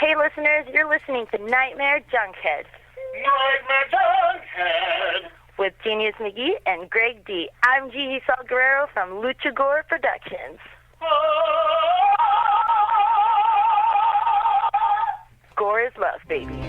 Hey, listeners, you're listening to Nightmare Junkhead. Nightmare Junkhead! With Genius McGee and Greg D. I'm Gigi Sal Guerrero from Lucha Gore Productions. Gore is love, baby.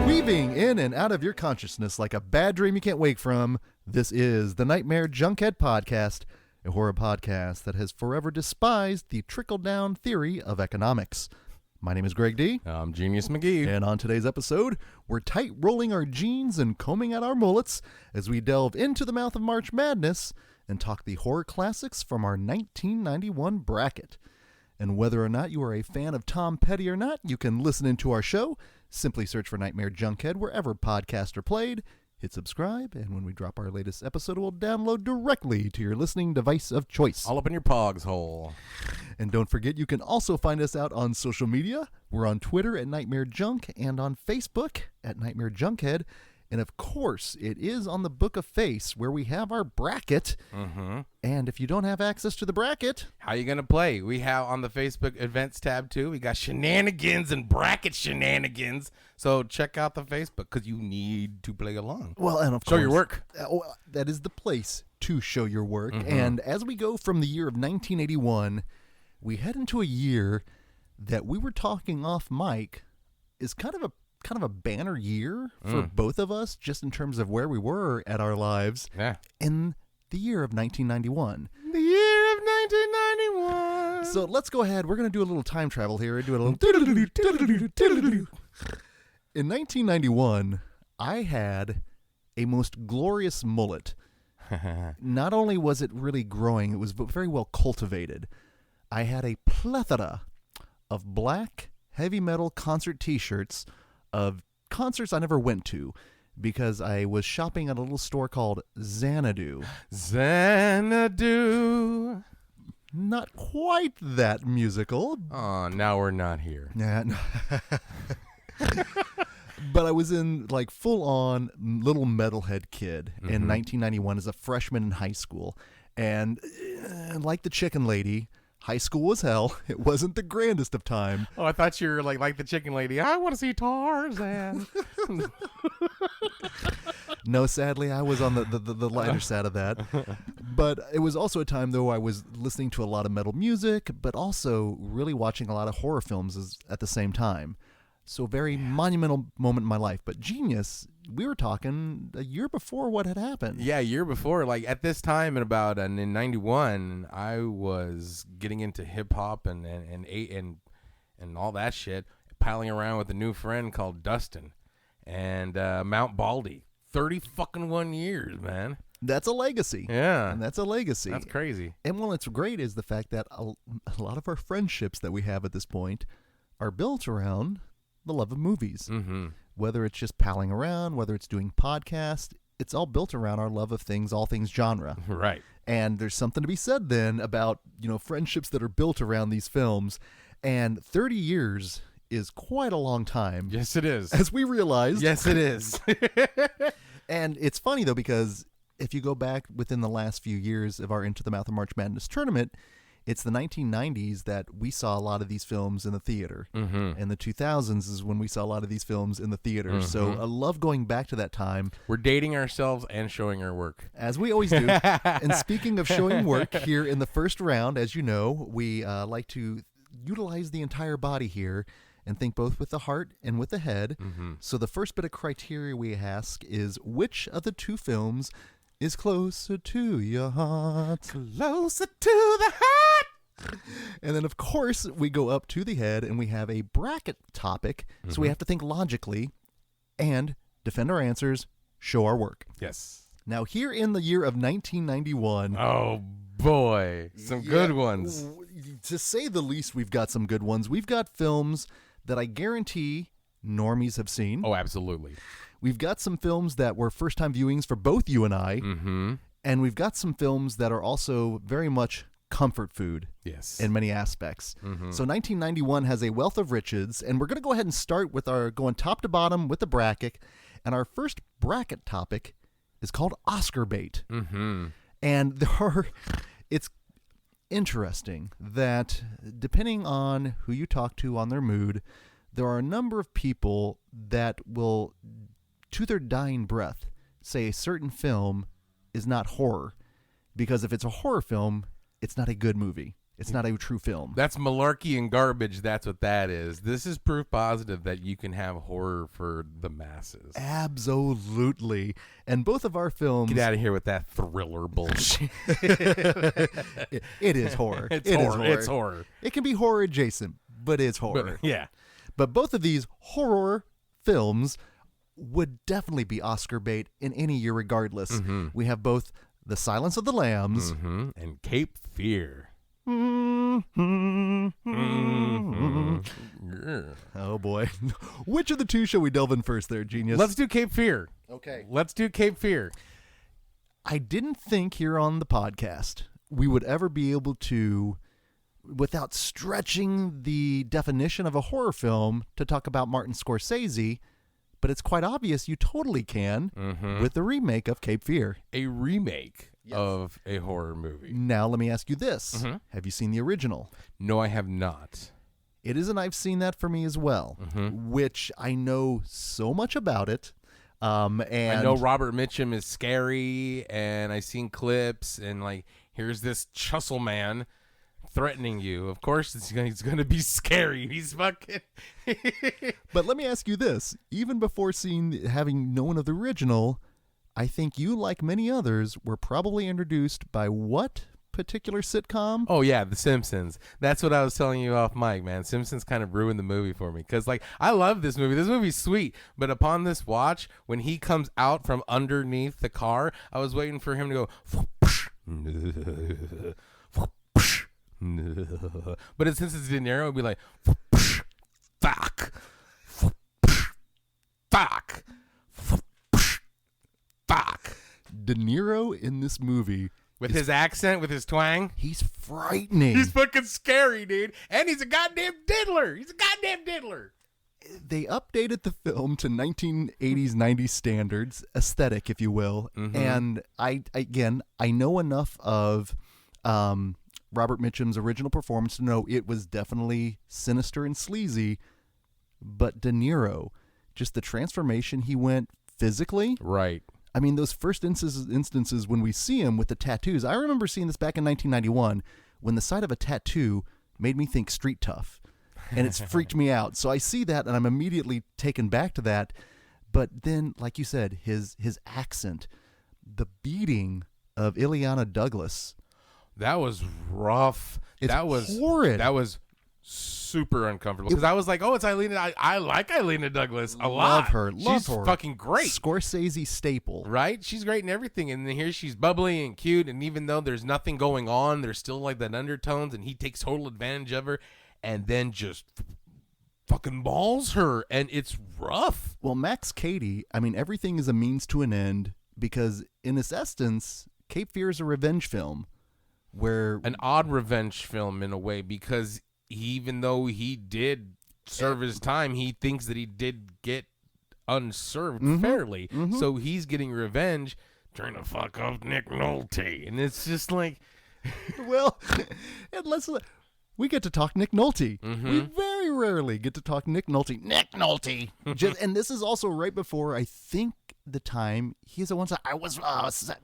Weaving in and out of your consciousness like a bad dream you can't wake from, this is the Nightmare Junkhead Podcast, a horror podcast that has forever despised the trickle-down theory of economics. My name is Greg D. I'm Genius McGee. And on today's episode, we're tight-rolling our jeans and combing out our mullets as we delve into the mouth of March Madness and talk the horror classics from our 1991 bracket. And whether or not you are a fan of Tom Petty or not, you can listen into our show. Simply search for Nightmare Junkhead wherever podcasts are played. Hit subscribe, and when we drop our latest episode, it will download directly to your listening device of choice. All up in your pogs hole. And don't forget, you can also find us out on social media. We're on Twitter at Nightmare Junk and on Facebook at Nightmare Junkhead. And of course, it is on the Book of Face where we have our bracket. Mm-hmm. And if you don't have access to the bracket, how you going to play? We have on the Facebook events tab too. We got shenanigans and bracket shenanigans. So check out the Facebook because you need to play along. Well, and of show course, your work. That is the place to show your work. Mm-hmm. And as we go from the year of 1981, we head into a year that we were talking off mic is kind of a banner year for both of us, just in terms of where we were at our lives in the year of 1991. The year of 1991. So let's go ahead. We're going to do a little time travel here and do a little. In 1991, I had a most glorious mullet. Not only was it really growing, it was very well cultivated. I had a plethora of black heavy metal concert t-shirts of concerts I never went to because I was shopping at a little store called Xanadu. Xanadu. Not quite that musical. Oh, now we're not here. Yeah. But I was in like full-on little metalhead kid in 1991 as a freshman in high school. And like the chicken lady, high school was hell. It wasn't the grandest of time. Oh, I thought you were like the chicken lady. I want to see Tarzan. No, sadly, I was on the lighter side of that. But it was also a time, though, I was listening to a lot of metal music, but also really watching a lot of horror films at the same time. So a very monumental moment in my life. But Genius, we were talking a year before what had happened. Yeah, a year before. Like at this time in 91, I was getting into hip hop and all that shit, piling around with a new friend called Dustin and Mount Baldy. 31 years, man. That's a legacy. Yeah. And that's a legacy. That's crazy. And what's great is the fact that a lot of our friendships that we have at this point are built around the love of movies. Mm-hmm. Whether it's just palling around, whether it's doing podcasts, it's all built around our love of things, all things genre. Right. And there's something to be said then about, friendships that are built around these films. And 30 years is quite a long time. Yes, it is. As we realized. Yes, it is. And it's funny, though, because if you go back within the last few years of our Into the Mouth of March Madness tournament, it's the 1990s that we saw a lot of these films in the theater. Mm-hmm. And the 2000s is when we saw a lot of these films in the theater. Mm-hmm. So I love going back to that time. We're dating ourselves and showing our work. As we always do. And speaking of showing work, here in the first round, as you know, we like to utilize the entire body here and think both with the heart and with the head. Mm-hmm. So the first bit of criteria we ask is, which of the two films is closer to your heart? Closer to the heart. And then, of course, we go up to the head and we have a bracket topic. Mm-hmm. So we have to think logically and defend our answers, show our work. Yes. Now, here in the year of 1991. Oh, boy. Some good ones. To say the least, we've got some good ones. We've got films that I guarantee normies have seen. Oh, absolutely. We've got some films that were first-time viewings for both you and I. Mm-hmm. And we've got some films that are also very much comfort food. Yes. In many aspects. Mm-hmm. So 1991 has a wealth of riches, and we're going to go ahead and start with our going top to bottom with the bracket. And our first bracket topic is called Oscar bait. Mm-hmm. And it's interesting that depending on who you talk to on their mood, there are a number of people that will, to their dying breath, say a certain film is not horror. Because if it's a horror film, it's not a good movie. It's not a true film. That's malarkey and garbage. That's what that is. This is proof positive that you can have horror for the masses. Absolutely. And both of our films... Get out of here with that thriller bullshit. it is horror. It's horror. It's horror. It can be horror adjacent, but it's horror. But, yeah. But both of these horror films would definitely be Oscar bait in any year regardless. Mm-hmm. We have both The Silence of the Lambs and Cape Fear. Oh boy. Which of the two shall we delve in first there, genius? Let's do Cape Fear. Okay. Let's do Cape Fear. I didn't think here on the podcast we would ever be able to, without stretching the definition of a horror film, to talk about Martin Scorsese, but it's quite obvious you totally can with the remake of Cape Fear. A remake of a horror movie. Now, let me ask you this. Have you seen the original? No, I have not. It is, and I've seen that for me as well, which I know so much about it. And I know Robert Mitchum is scary, and I've seen clips, and like, here's this Chussel man threatening you. Of course, he's going to be scary. He's fucking... But let me ask you this. Even before having known of the original, I think you, like many others, were probably introduced by what particular sitcom? Oh, yeah, The Simpsons. That's what I was telling you off mic, man. Simpsons kind of ruined the movie for me. Because, like, I love this movie. This movie's sweet. But upon this watch, when he comes out from underneath the car, I was waiting for him to go... But since it's De Niro, it'd be like... Fuck. Fuck. Fuck. De Niro in this movie... With his accent, with his twang. He's frightening. He's fucking scary, dude. And he's a goddamn diddler. They updated the film to 1980s, 90s standards, aesthetic, if you will. And I know enough of Robert Mitchum's original performance to know it was definitely sinister and sleazy. But De Niro, just the transformation he went physically. Right. I mean, those first instances when we see him with the tattoos, I remember seeing this back in 1991 when the sight of a tattoo made me think street tough, and it's freaked me out. So I see that, and I'm immediately taken back to that. But then, like you said, his accent, the beating of Ileana Douglas. That was rough. That was horrid. That was super uncomfortable because I was like, oh, it's Eileen. I like Eileen Douglas a lot. Love her. She's fucking great. Scorsese staple. Right? She's great in everything. And then here she's bubbly and cute. And even though there's nothing going on, there's still like that undertones. And he takes total advantage of her and then just fucking balls her. And it's rough. Well, Max Cady, I mean, everything is a means to an end because in its essence, Cape Fear is a revenge film. Where an odd revenge film in a way because even though he did serve his time, he thinks that he did get unserved fairly. So he's getting revenge, trying to fuck up Nick Nolte. And it's just like... well, and we get to talk Nick Nolte. We very rarely get to talk Nick Nolte. Nick Nolte! And this is also right before, I think, the time he's the one that I was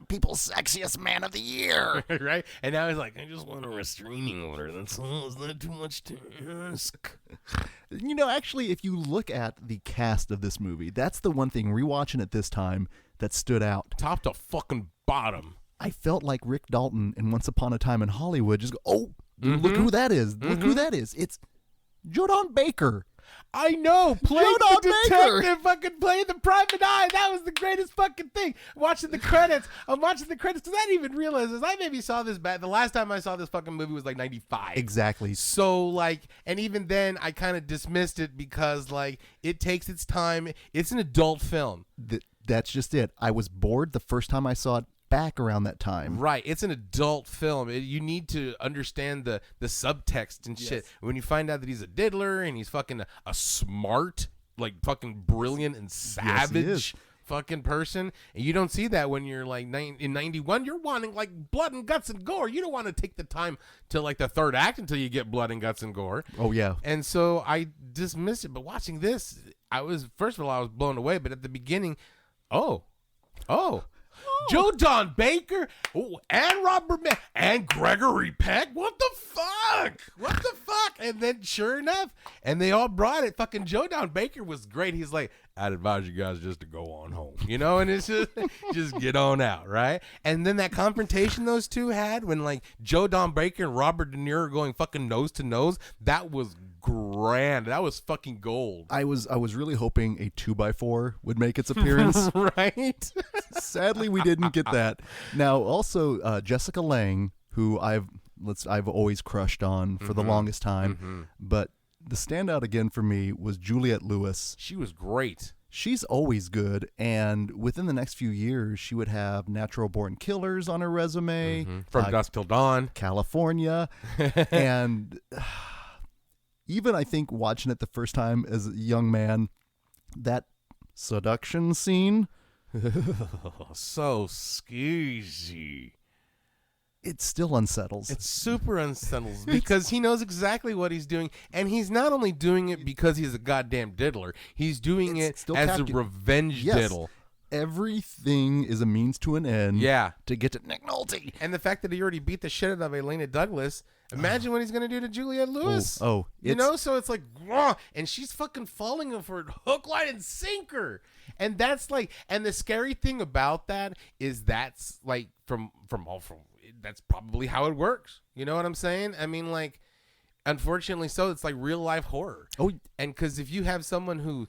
people's sexiest man of the year. Right? And now he's like, I just want a restraining order. That's all. Is that too much to ask? You know, actually, if you look at the cast of this movie, that's the one thing rewatching it this time that stood out. Top to fucking bottom. I felt like Rick Dalton in Once Upon a Time in Hollywood. Just go, oh, look who that is. Look who that is. It's Jodan Baker. I know, playing the detective, fucking playing the private eye. That was the greatest fucking thing. I'm watching the credits because I didn't even realize this. I maybe saw this back. The last time I saw this fucking movie was like 95. Exactly. So like, and even then I kind of dismissed it because like it takes its time. It's an adult film. That's just it. I was bored the first time I saw it back around that time. Right. It's an adult film. You need to understand the subtext and shit. When you find out that he's a diddler and he's fucking a smart, like fucking brilliant and savage fucking person, and you don't see that when you're like in 91. You're wanting like blood and guts and gore. You don't want to take the time till like the third act until you get blood and guts and gore. Oh yeah. And so I dismissed it. But watching this, first of all I was blown away. But at the beginning, Joe Don Baker, and Robert and Gregory Peck. What the fuck? And then sure enough, and they all brought it. Fucking Joe Don Baker was great. He's like, I'd advise you guys just to go on home, and it's just get on out, right? And then that confrontation those two had when like Joe Don Baker and Robert De Niro are going fucking nose to nose, that was grand. That was fucking gold. I was really hoping a 2x4 would make its appearance. Right. Sadly, we didn't get that. Now, also Jessica Lange, who I've always crushed on for the longest time, but the standout again for me was Juliette Lewis. She was great. She's always good, and within the next few years, she would have Natural Born Killers on her resume, From Dusk Till Dawn, California, and even I think watching it the first time as a young man, that seduction scene, so skeezy. it still unsettles. It super unsettles because he knows exactly what he's doing, and he's not only doing it because he's a goddamn diddler. He's doing it as a revenge diddle. Everything is a means to an end. Yeah, to get to Nick Nolte. And the fact that he already beat the shit out of Elena Douglas. Imagine what he's gonna do to Juliette Lewis. So it's like, wah, and she's fucking falling for it, hook, line, and sinker. And that's like, and the scary thing about that is that's like from that's probably how it works. You know what I'm saying? I mean, like, unfortunately, so it's like real life horror. Oh, and because if you have someone who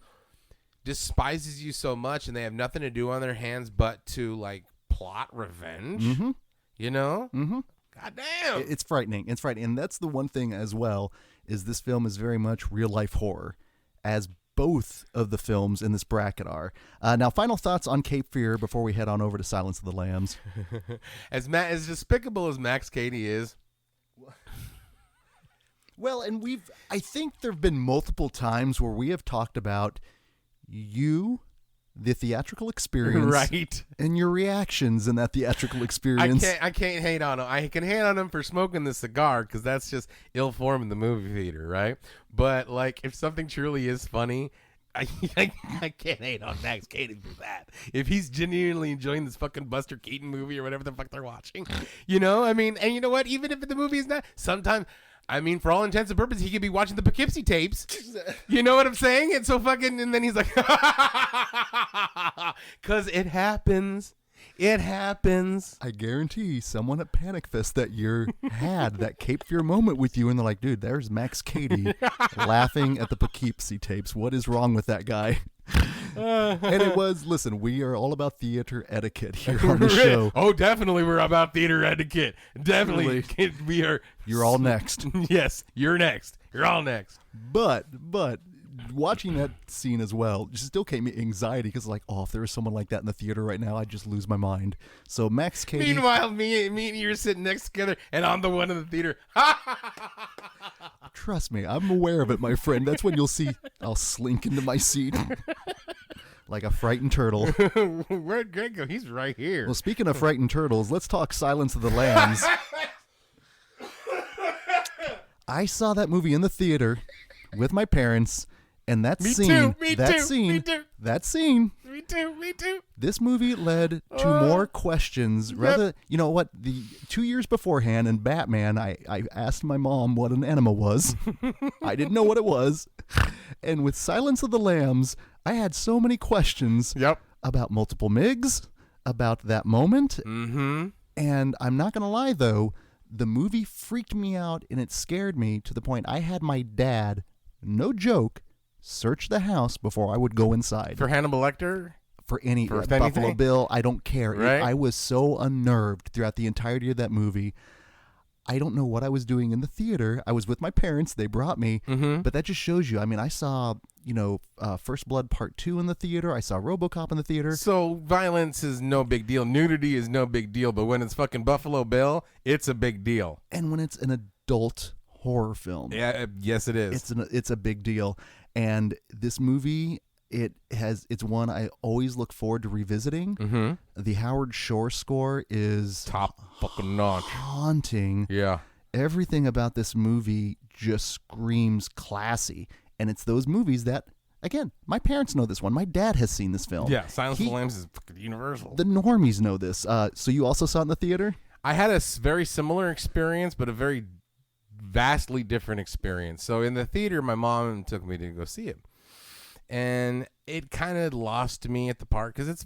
despises you so much and they have nothing to do on their hands but to like plot revenge, God damn, it's frightening. It's frightening, and that's the one thing as well is this film is very much real life horror, as both of the films in this bracket are. Now, final thoughts on Cape Fear before we head on over to Silence of the Lambs. As despicable as Max Cady is. Well, and I think there have been multiple times where we have talked about the theatrical experience, right, and your reactions in that theatrical experience. I can't hate on him. I can hate on him for smoking the cigar because that's just ill form in the movie theater, right? But like, if something truly is funny, I can't hate on Max Cady for that. If he's genuinely enjoying this fucking Buster Keaton movie or whatever the fuck they're watching, I mean, and you know what? Even if the movie is not, sometimes. I mean, for all intents and purposes, he could be watching the Poughkeepsie tapes. You know what I'm saying? And so fucking, and then he's like, because it happens. It happens. I guarantee someone at Panic Fest that year had that Cape Fear moment with you, and they're like, dude, there's Max Cady laughing at the Poughkeepsie tapes. What is wrong with that guy? And it was, listen, we are all about theater etiquette here on the show. Oh, definitely we're about theater etiquette. Definitely. We are. You're all next. Yes, you're next. You're all next. But watching that scene as well just still gave me anxiety because like, if there was someone like that in the theater right now, I'd just lose my mind. So Max Cady. Meanwhile, me and you are sitting next together, and I'm the one in the theater. Trust me, I'm aware of it, my friend. That's when you'll see I'll slink into my seat like a frightened turtle. Where'd Greg go? He's right here. Well, speaking of frightened turtles, let's talk Silence of the Lambs. I saw that movie in the theater with my parents, and that scene. Me too. This movie led to more questions. Rather, you know what? The 2 years beforehand in Batman, I asked my mom what an enema was. I didn't know what it was. And with Silence of the Lambs, I had so many questions about multiple MIGs, about that moment. Mm-hmm. And I'm not going to lie, though, the movie freaked me out, and it scared me to the point I had my dad, no joke, search the house before I would go inside. For Hannibal Lecter? For Buffalo anything? Bill, I don't care. Right? I was so unnerved throughout the entirety of that movie. I don't know what I was doing in the theater. I was with my parents. They brought me. Mm-hmm. But that just shows you. I mean, I saw, First Blood Part 2 in the theater. I saw RoboCop in the theater. So violence is no big deal. Nudity is no big deal. But when it's fucking Buffalo Bill, it's a big deal. And when it's an adult horror film. Yeah, yes, it is. It's a big deal. And this movie, it's one I always look forward to revisiting. Mm-hmm. The Howard Shore score is Top fucking notch. haunting. Yeah. Everything about this movie just screams classy. And it's those movies that, again, my parents know this one. My dad has seen this film. Yeah, Silence of the Lambs is fucking universal. The normies know this. So you also saw it in the theater? I had a very similar experience, but a very vastly different experience. So in the theater, my mom took me to go see it. And it kind of lost me at the part because it's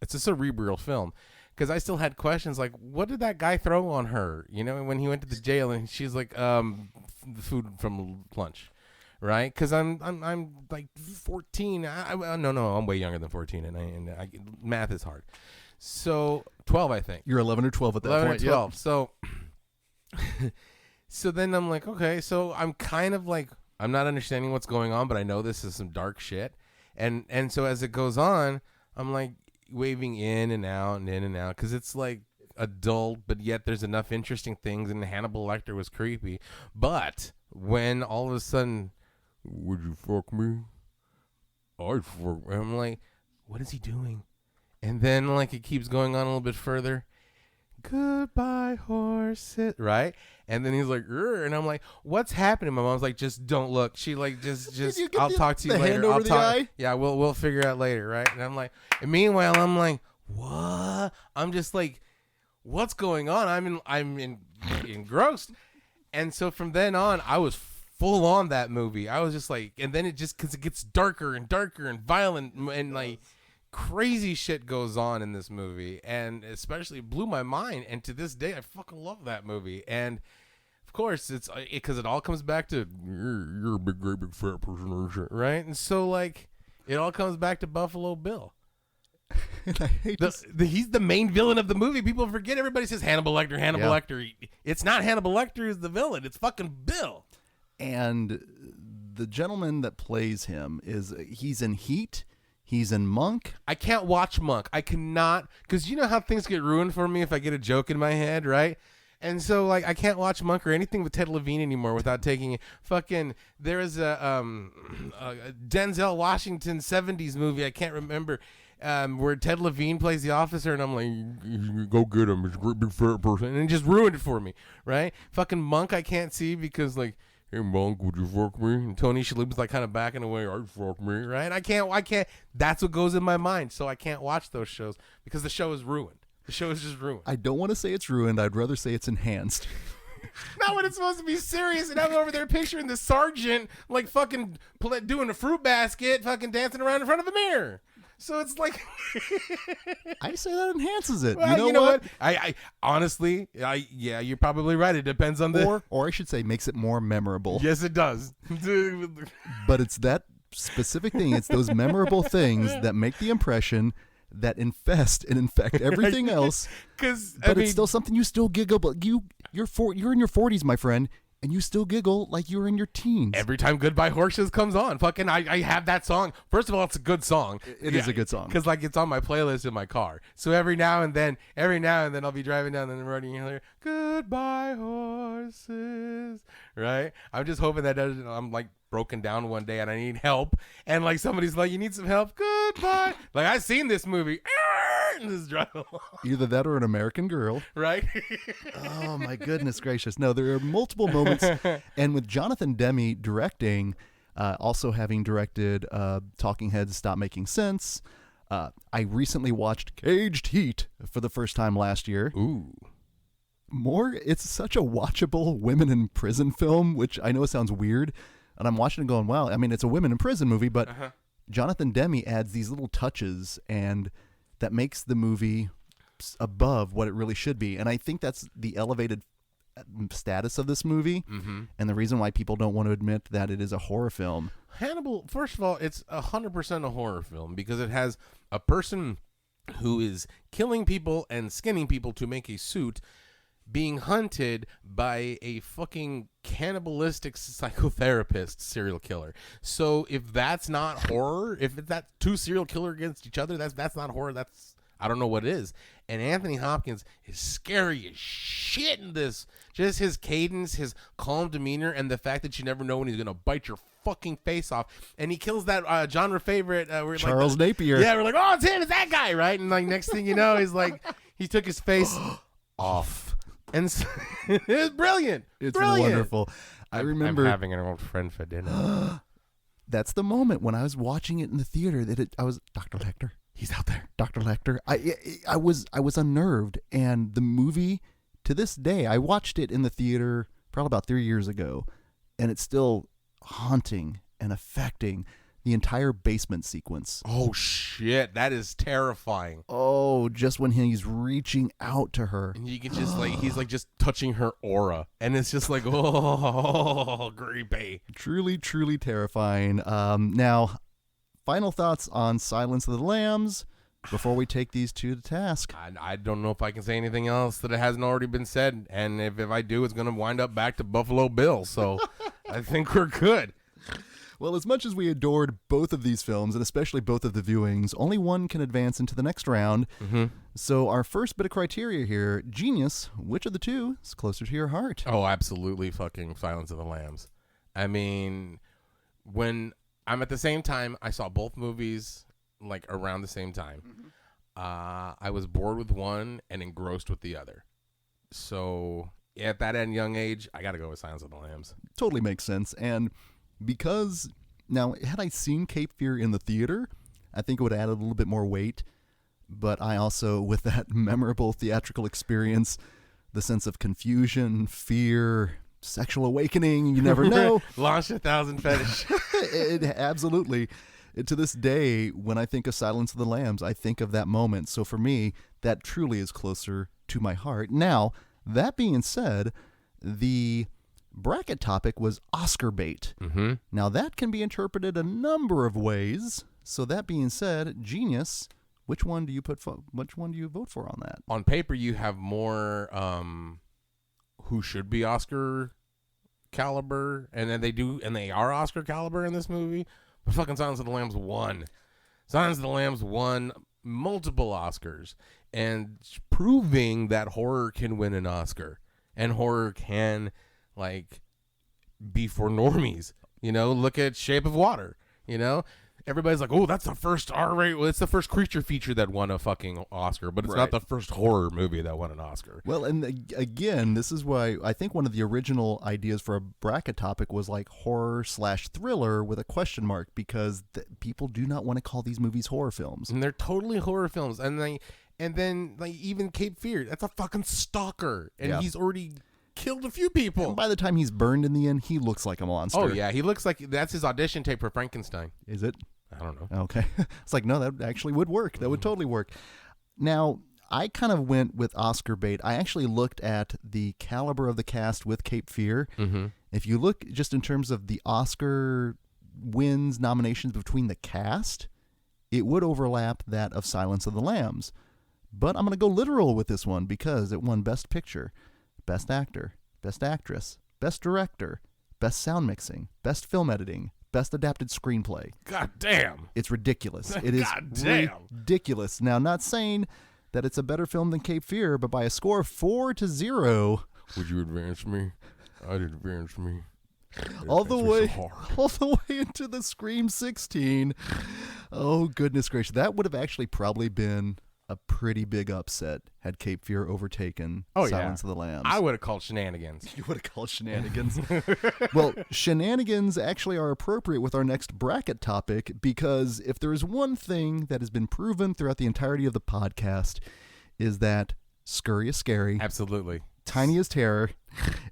it's a cerebral film. Because I still had questions like, what did that guy throw on her? When he went to the jail and she's like, the food from lunch, right? Because I'm like 14. No, I'm way younger than 14, and math is hard. So 12, I think. You're 11 or 12 at that 11 point. or 12. Yep. So, so then I'm like, okay, so I'm kind of like, I'm not understanding what's going on, but I know this is some dark shit. And so as it goes on, I'm like waving in and out and in and out because it's like adult, but yet there's enough interesting things. And Hannibal Lecter was creepy. But when all of a sudden, would you fuck me? I'd fuck. I'm like, what is he doing? And then like it keeps going on a little bit further. Goodbye, horses, right? And then he's like, "Urgh," and I'm like, what's happening? My mom's like, just don't look. She like, just I'll talk to you later. Hand over the eye? Yeah, we'll figure out later, right? And I'm like, and meanwhile, I'm like, what? I'm just like, what's going on? I'm engrossed. And so from then on, I was full on that movie. I was just like, and then because it gets darker and darker and violent and like crazy shit goes on in this movie, and especially blew my mind. And to this day, I fucking love that movie. And of course, it's because it all comes back to you're a big, great, big fat person, right? And so like, it all comes back to Buffalo Bill. And I hate he's the main villain of the movie. People forget. Everybody says Hannibal Lecter. Lecter. It's not Hannibal Lecter who's the villain. It's fucking Bill. And the gentleman that plays him he's in Heat. He's in Monk. I can't watch Monk. I cannot, because you know how things get ruined for me if I get a joke in my head, right? And so, like, I can't watch Monk or anything with Ted Levine anymore without taking it. Fucking, there is a Denzel Washington 70s movie, I can't remember, where Ted Levine plays the officer, and I'm like, go get him. He's a great big fat person. And it just ruined it for me, right? Fucking Monk I can't see because, like, hey, Monk, would you fuck me? And Tony Shalhoub's like kind of backing away. I'd fuck me, right? I can't. That's what goes in my mind. So I can't watch those shows because the show is ruined. The show is just ruined. I don't want to say it's ruined. I'd rather say it's enhanced. Not when it's supposed to be serious, and I'm over there picturing the sergeant like fucking doing a fruit basket, fucking dancing around in front of a mirror. So it's like, I say that enhances it. Well, you know what? I honestly, yeah, you're probably right. It depends on or I should say, makes it more memorable. Yes, it does. But it's that specific thing. It's those memorable things that make the impression that infest and infect everything else. But it's still something you still giggle. But you're in your 40s, my friend. And you still giggle like you were in your teens. Every time Goodbye Horses comes on, fucking, I have that song. First of all, it's a good song. It is a good song. Because, like, it's on my playlist in my car. So every now and then I'll be driving down the road and you'll hear, Goodbye Horses, right? I'm just hoping that I'm, like, broken down one day and I need help. And, like, somebody's like, you need some help? Goodbye. Like, I've seen this movie. And just drive along. Either that or An American Girl. Right? Oh, my goodness gracious. No, there are multiple moments. And with Jonathan Demme directing, also having directed Talking Heads Stop Making Sense, I recently watched Caged Heat for the first time last year. Ooh. It's such a watchable women in prison film, which I know sounds weird. And I'm watching it going, wow, I mean, it's a women in prison movie, but Jonathan Demme adds these little touches and that makes the movie above what it really should be. And I think that's the elevated status of this movie and the reason why people don't want to admit that it is a horror film. Hannibal, first of all, it's 100% a horror film because it has a person who is killing people and skinning people to make a suit being hunted by a fucking cannibalistic psychotherapist serial killer. So if that's not horror, if that's two serial killers against each other, that's not horror. That's, I don't know what is. And Anthony Hopkins is scary as shit in this. Just his cadence, his calm demeanor, and the fact that you never know when he's gonna bite your fucking face off. And he kills that genre favorite Charles Napier. Yeah, we're like, oh, it's him, it's that guy, right? And like next thing you know, he's like, he took his face off. And so, it's brilliant. It's brilliant. wonderful. I remember I'm having an old friend for dinner. that's the moment when I was watching it in the theater that I was, Dr. Lecter, he's out there. Dr. Lecter. I was unnerved, and the movie, to this day, I watched it in the theater probably about 3 years ago, and it's still haunting and affecting the entire basement sequence. Oh shit, that is terrifying. Oh, just when he's reaching out to her. And you can just like, he's like just touching her aura, and it's just like, oh, creepy. Truly, truly terrifying. Now, final thoughts on Silence of the Lambs before we take these two to task. I don't know if I can say anything else that it hasn't already been said, and if I do, it's going to wind up back to Buffalo Bill, so I think we're good. Well, as much as we adored both of these films, and especially both of the viewings, only one can advance into the next round. Mm-hmm. So our first bit of criteria here, Genius, which of the two is closer to your heart? Oh, absolutely fucking Silence of the Lambs. I mean, when I'm at the same time, I saw both movies like around the same time. Mm-hmm. I was bored with one and engrossed with the other. So at that young age, I got to go with Silence of the Lambs. Totally makes sense. And because, now, had I seen Cape Fear in the theater, I think it would add a little bit more weight. But I also, with that memorable theatrical experience, the sense of confusion, fear, sexual awakening, you never know. Launch 1,000 fetish. Absolutely. To this day, when I think of Silence of the Lambs, I think of that moment. So for me, that truly is closer to my heart. Now, that being said, the bracket topic was Oscar bait. Mm-hmm. Now, that can be interpreted a number of ways. So that being said, Genius, which one do you vote for on that? On paper, you have more who should be Oscar caliber, and then they are Oscar caliber in this movie. But fucking Silence of the Lambs won. Silence of the Lambs won multiple Oscars, and proving that horror can win an Oscar, and horror can like be for normies. You know, look at Shape of Water. You know, everybody's like, oh, that's the first R-rated. Well, it's the first creature feature that won a fucking Oscar, but it's not the first horror movie that won an Oscar. Well, and again, this is why I think one of the original ideas for a bracket topic was like horror/thriller with a question mark, because people do not want to call these movies horror films. And they're totally horror films. And then even Cape Fear, that's a fucking stalker, and he's already killed a few people. And by the time he's burned in the end, he looks like a monster. Oh yeah, he looks like that's his audition tape for Frankenstein. Is it? I don't know. Okay. It's like, no, that actually would work. That would totally work. Now, I kind of went with Oscar bait. I actually looked at the caliber of the cast with Cape Fear. Mm-hmm. If you look just in terms of the Oscar wins nominations between the cast, it would overlap that of Silence of the Lambs. But I'm going to go literal with this one because it won Best Picture, Best Actor, Best Actress, Best Director, Best Sound Mixing, Best Film Editing, Best Adapted Screenplay. God damn. It's ridiculous. It is ridiculous. Now, not saying that it's a better film than Cape Fear, but by a score of 4-0. Would you advance me? I'd advance me. All the way into the Scream 16. Oh, goodness gracious. That would have actually probably been a pretty big upset had Cape Fear overtaken Silence of the Lambs. I would have called shenanigans. You would have called shenanigans. Well, shenanigans actually are appropriate with our next bracket topic, because if there is one thing that has been proven throughout the entirety of the podcast, is that scurry is scary. Absolutely. Tiny is terror.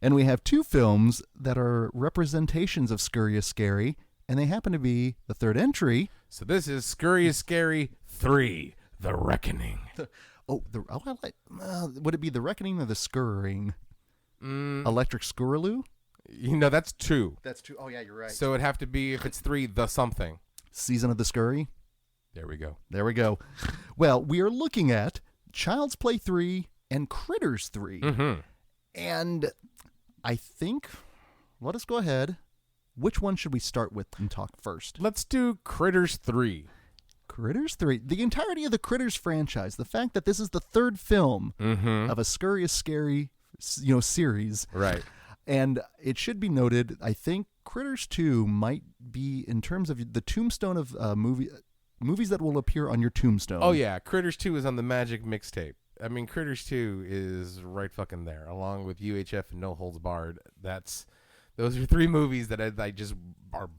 And we have two films that are representations of scurry is scary, and they happen to be the third entry. So this is Scurry is Scary 3. The Reckoning. Would it be The Reckoning or The Scurrying? Electric Scurriloo? You know, that's 2. That's 2. Oh, yeah, you're right. So it'd have to be, if it's 3, The Something. Season of the Scurry? There we go. There we go. Well, we are looking at Child's Play 3 and Critters 3. Mm-hmm. And I think, let us go ahead. Which one should we start with and talk first? Let's do Critters 3. Critters 3. The entirety of the Critters franchise. The fact that this is the third film of a Scurrious Scary, series. Right. And it should be noted, I think Critters 2 might be, in terms of the tombstone of movies that will appear on your tombstone. Oh, yeah. Critters 2 is on the Magic mixtape. I mean, Critters 2 is right fucking there, along with UHF and No Holds Barred. Those are 3 movies that I just are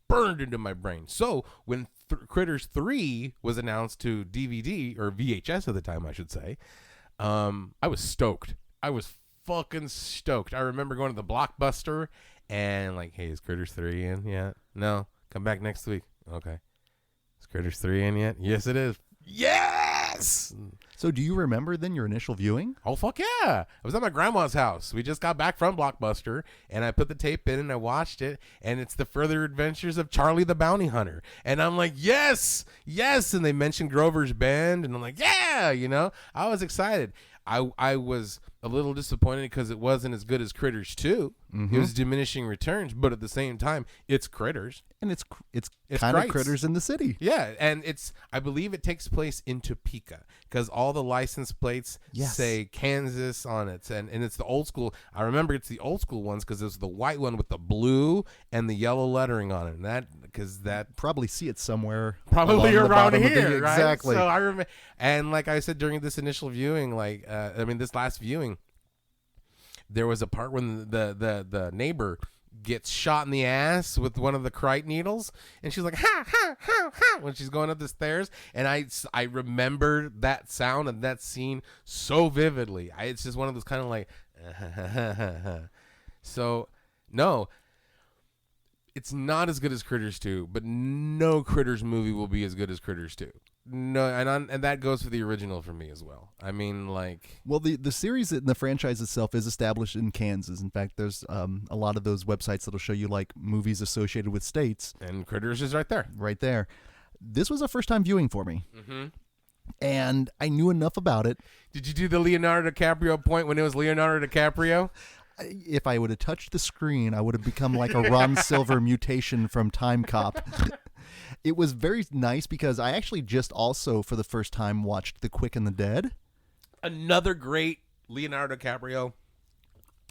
burned into my brain. So when Critters 3 was announced to DVD, or VHS at the time, I should say, I was stoked. I was fucking stoked. I remember going to the Blockbuster and like, hey, is Critters 3 in yet? No. Come back next week. Okay. Is Critters 3 in yet? Yes, it is. Yes! So do you remember then your initial viewing? Oh, fuck yeah. I was at my grandma's house. We just got back from Blockbuster, and I put the tape in, and I watched it, and it's the further adventures of Charlie the Bounty Hunter. And I'm like, yes, yes. And they mentioned Grover's Band, and I'm like, yeah, I was excited. I was a little disappointed because it wasn't as good as Critters 2. It was diminishing returns, but at the same time, it's Critters. And it's kind of Critters in the city. Yeah, and I believe it takes place in Topeka because all the license plates say Kansas on it, and it's the old school. I remember it's the old school ones because it's the white one with the blue and the yellow lettering on it, and that probably see it somewhere, probably around here, right? Exactly. So I remember, and like I said during this initial viewing, this last viewing, there was a part when the neighbor gets shot in the ass with one of the Crite needles, and she's like, ha, ha, ha, ha, when she's going up the stairs. And I remember that sound and that scene so vividly. It's just one of those kind of like, so, no, it's not as good as Critters 2, but no Critters movie will be as good as Critters 2. No, and that goes for the original for me as well. I mean, like... Well, the series and the franchise itself is established in Kansas. In fact, there's a lot of those websites that'll show you, like, movies associated with states. And Critters is right there. Right there. This was a first-time viewing for me. And I knew enough about it. Did you do the Leonardo DiCaprio point when it was Leonardo DiCaprio? If I would have touched the screen, I would have become like a Ron Silver mutation from Time Cop. It was very nice because I actually just also, for the first time, watched The Quick and the Dead. Another great Leonardo DiCaprio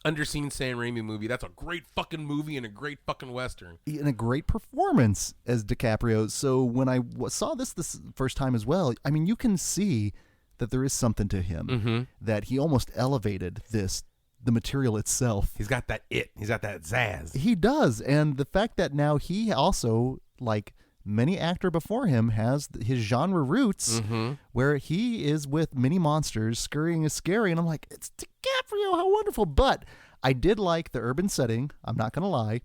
underseen Sam Raimi movie. That's a great fucking movie and a great fucking Western. And a great performance as DiCaprio. So when I saw this first time as well, I mean, you can see that there is something to him, that he almost elevated the material itself. He's got that it. He's got that zazz. He does. And the fact that now he also, like many actor before him, has his genre roots where he is with mini monsters, scurrying is scary. And I'm like, it's DiCaprio. How wonderful. But I did like the urban setting. I'm not going to lie.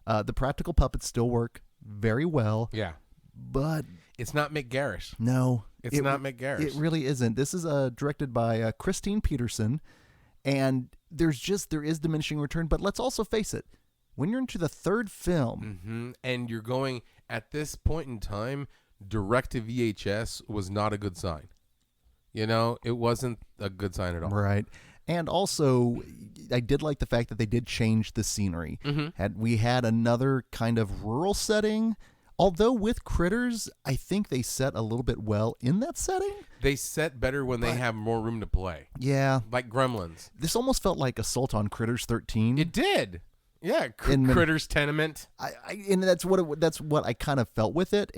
The practical puppets still work very well. Yeah. But it's not Mick Garris. No. It's not Mick Garris. It really isn't. This is directed by Christine Peterson. And there is diminishing return, but let's also face it. When you're into the third film, and you're going at this point in time, direct to VHS was not a good sign. It wasn't a good sign at all. Right. And also, I did like the fact that they did change the scenery. We had another kind of rural setting. Although with Critters, I think they set a little bit well in that setting. They set better when they have more room to play. Yeah. Like Gremlins. This almost felt like Assault on Critters 13. It did. Yeah, Critters Tenement. And that's what I kind of felt with it.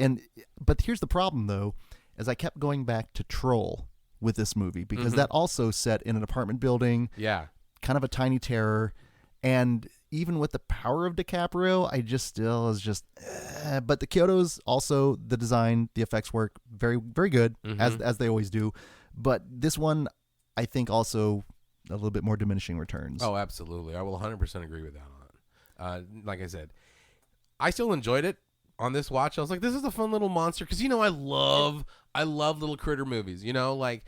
But here's the problem, though, as I kept going back to Troll with this movie, because that also set in an apartment building. Yeah. Kind of a tiny terror. And even with the power of DiCaprio, I just still is just... But the Kyoto's also, the design, the effects work very, very good, as they always do. But this one, I think also a little bit more diminishing returns. Oh, absolutely. I will 100% agree with that on it. Like I said, I still enjoyed it on this watch. I was like, this is a fun little monster. Because, I love little critter movies, like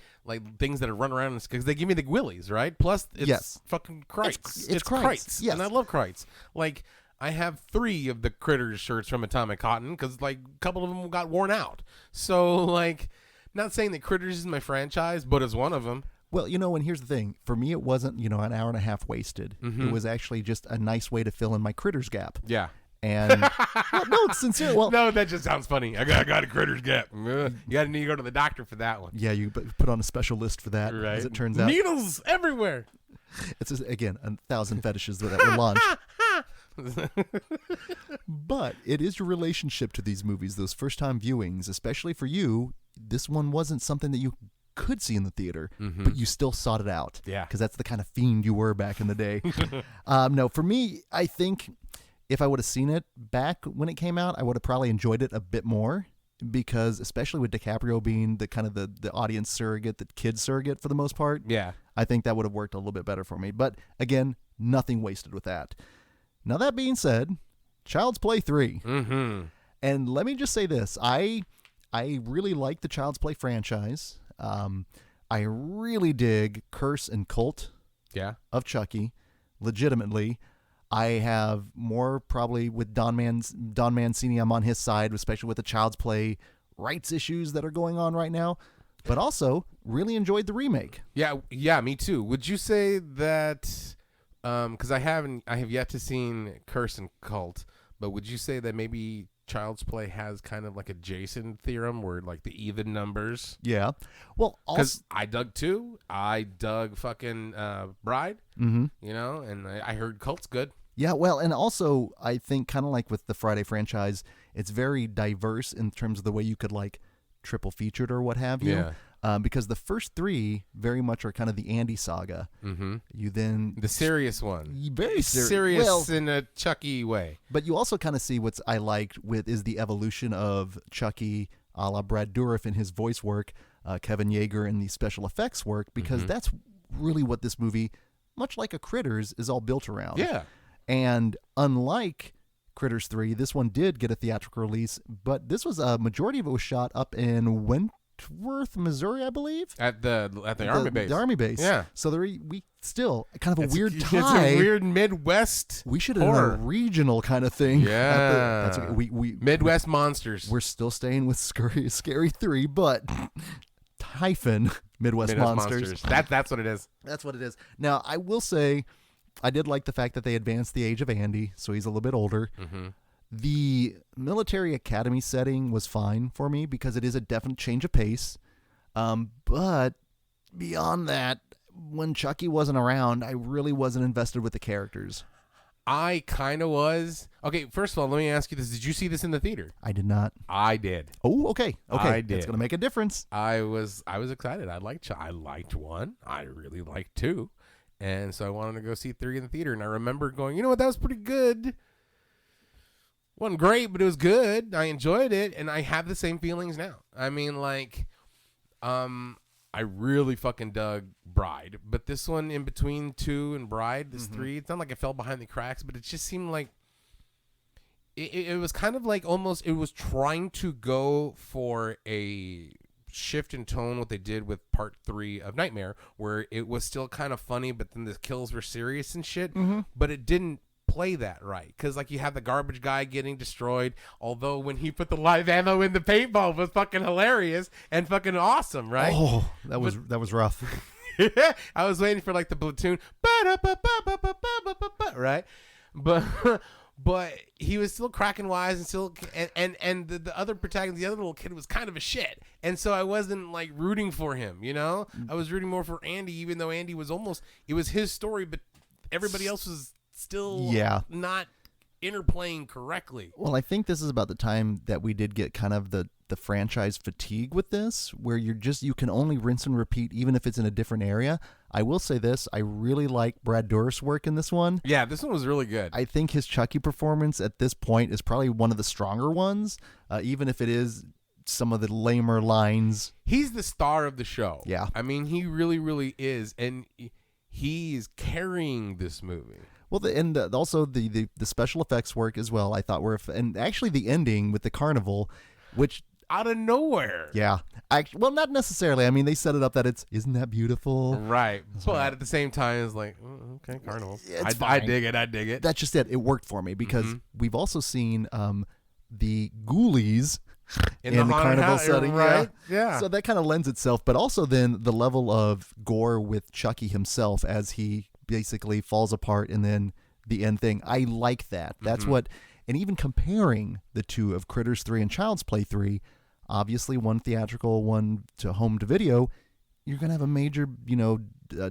things that run around because they give me the willies, right? Plus, it's fucking Krites. It's Krites. Yes. And I love Krites. Like, I have 3 of the Critters shirts from Atomic Cotton because, like, a couple of them got worn out. So, like, not saying that Critters is my franchise, but it's one of them. Well, and here's the thing. For me, it wasn't, an hour and a half wasted. It was actually just a nice way to fill in my Critters gap. Yeah. And well, no, it's sincere. Well, no, that just sounds funny. I got a Critters gap. You got to need to go to the doctor for that one. Yeah, you put on a special list for that, Right. as it turns out. Needles everywhere. It's just, again 1,000 fetishes that were launched. But it is your relationship to these movies, those first-time viewings, especially for you. This one wasn't something that you could see in the theater, but you still sought it out. Yeah. Because that's the kind of fiend you were back in the day. No, for me, I think if I would have seen it back when it came out, I would have probably enjoyed it a bit more, because especially with DiCaprio being the kind of the audience surrogate, the kid surrogate for the most part. Yeah. I think that would have worked a little bit better for me. But again, nothing wasted with that. Now, that being said, Child's Play 3. And let me just say this. I really like the Child's Play franchise. I really dig Curse and Cult of Chucky. Legitimately. I have more probably with Don Mancini. I'm on his side, especially with the Child's Play rights issues that are going on right now. But also, really enjoyed the remake. Yeah, me too. Would you say that? Because I have yet to seen Curse and Cult, but would you say that maybe Child's Play has kind of like a Jason theorem, where like the even numbers? Yeah. Well, because I dug 2, I dug fucking Bride. And I heard Cult's good. Yeah, well, and also I think kind of like with the Friday franchise, it's very diverse in terms of the way you could like triple featured or what have you. Yeah. Because the first 3 very much are kind of the Andy saga. You then the serious one, very serious in a Chucky way. But you also kind of see what's I liked with is the evolution of Chucky, a la Brad Dourif in his voice work, Kevin Yeager in the special effects work, because that's really what this movie, much like a Critters, is all built around. Yeah. And unlike Critters 3, this one did get a theatrical release, but this was a majority of it was shot up in Wentworth, Missouri, I believe, at the army base. The army base. Yeah. So we still kind of a weird tie. It's a weird Midwest. We should have done a regional kind of thing. Yeah. That's okay. We Midwest monsters. We're still staying with Scary 3, but hyphen Midwest monsters. That's what it is. That's what it is. Now, I will say, I did like the fact that they advanced the age of Andy, so he's a little bit older. The military academy setting was fine for me because it is a definite change of pace. But beyond that, when Chucky wasn't around, I really wasn't invested with the characters. I kind of was. Okay, first of all, let me ask you this. Did you see this in the theater? I did not. I did. Oh, okay. I did. It's going to make a difference. I was excited. I liked 1. I really liked 2. And so I wanted to go see 3 in the theater. And I remember going, you know what, that was pretty good. Wasn't great, but it was good. I enjoyed it. And I have the same feelings now. I mean, like, I really fucking dug Bride. But this one in between 2 and Bride, this 3, it's not like it fell behind the cracks, but it just seemed like it was kind of like almost, it was trying to go for a shift in tone what they did with part 3 of Nightmare, where it was still kind of funny, but then the kills were serious and shit. But it didn't play that right, because like you have the garbage guy getting destroyed, although when he put the live ammo in the paintball was fucking hilarious and fucking awesome, right? Oh, that was rough. I was waiting for like the platoon, right? But he was still cracking wise and still, and the other protagonist, the other little kid, was kind of a shit. And so I wasn't like rooting for him, you know? I was rooting more for Andy, even though Andy was it was his story, but everybody else was still not interplaying correctly. Well, I think this is about the time that we did get kind of the franchise fatigue with this, where you can only rinse and repeat, even if it's in a different area. I will say this, I really like Brad Dourif's work in this one. Yeah, this one was really good. I think his Chucky performance at this point is probably one of the stronger ones, even if it is some of the lamer lines. He's the star of the show. Yeah. I mean, he really, really is, and he's carrying this movie. Well, also the special effects work as well, I thought and actually the ending with the carnival, which out of nowhere. Yeah. Well, not necessarily. I mean, they set it up that isn't that beautiful? Right. But at the same time, it's like, okay, carnival. I dig it. That's just it. It worked for me because we've also seen the Ghoulies in the carnival house, setting, right? Yeah. So that kind of lends itself, but also then the level of gore with Chucky himself as he basically falls apart and then the end thing. I like that. That's what, and even comparing the two of Critters 3 and Child's Play 3, obviously one theatrical, one to home to video, you're going to have a major,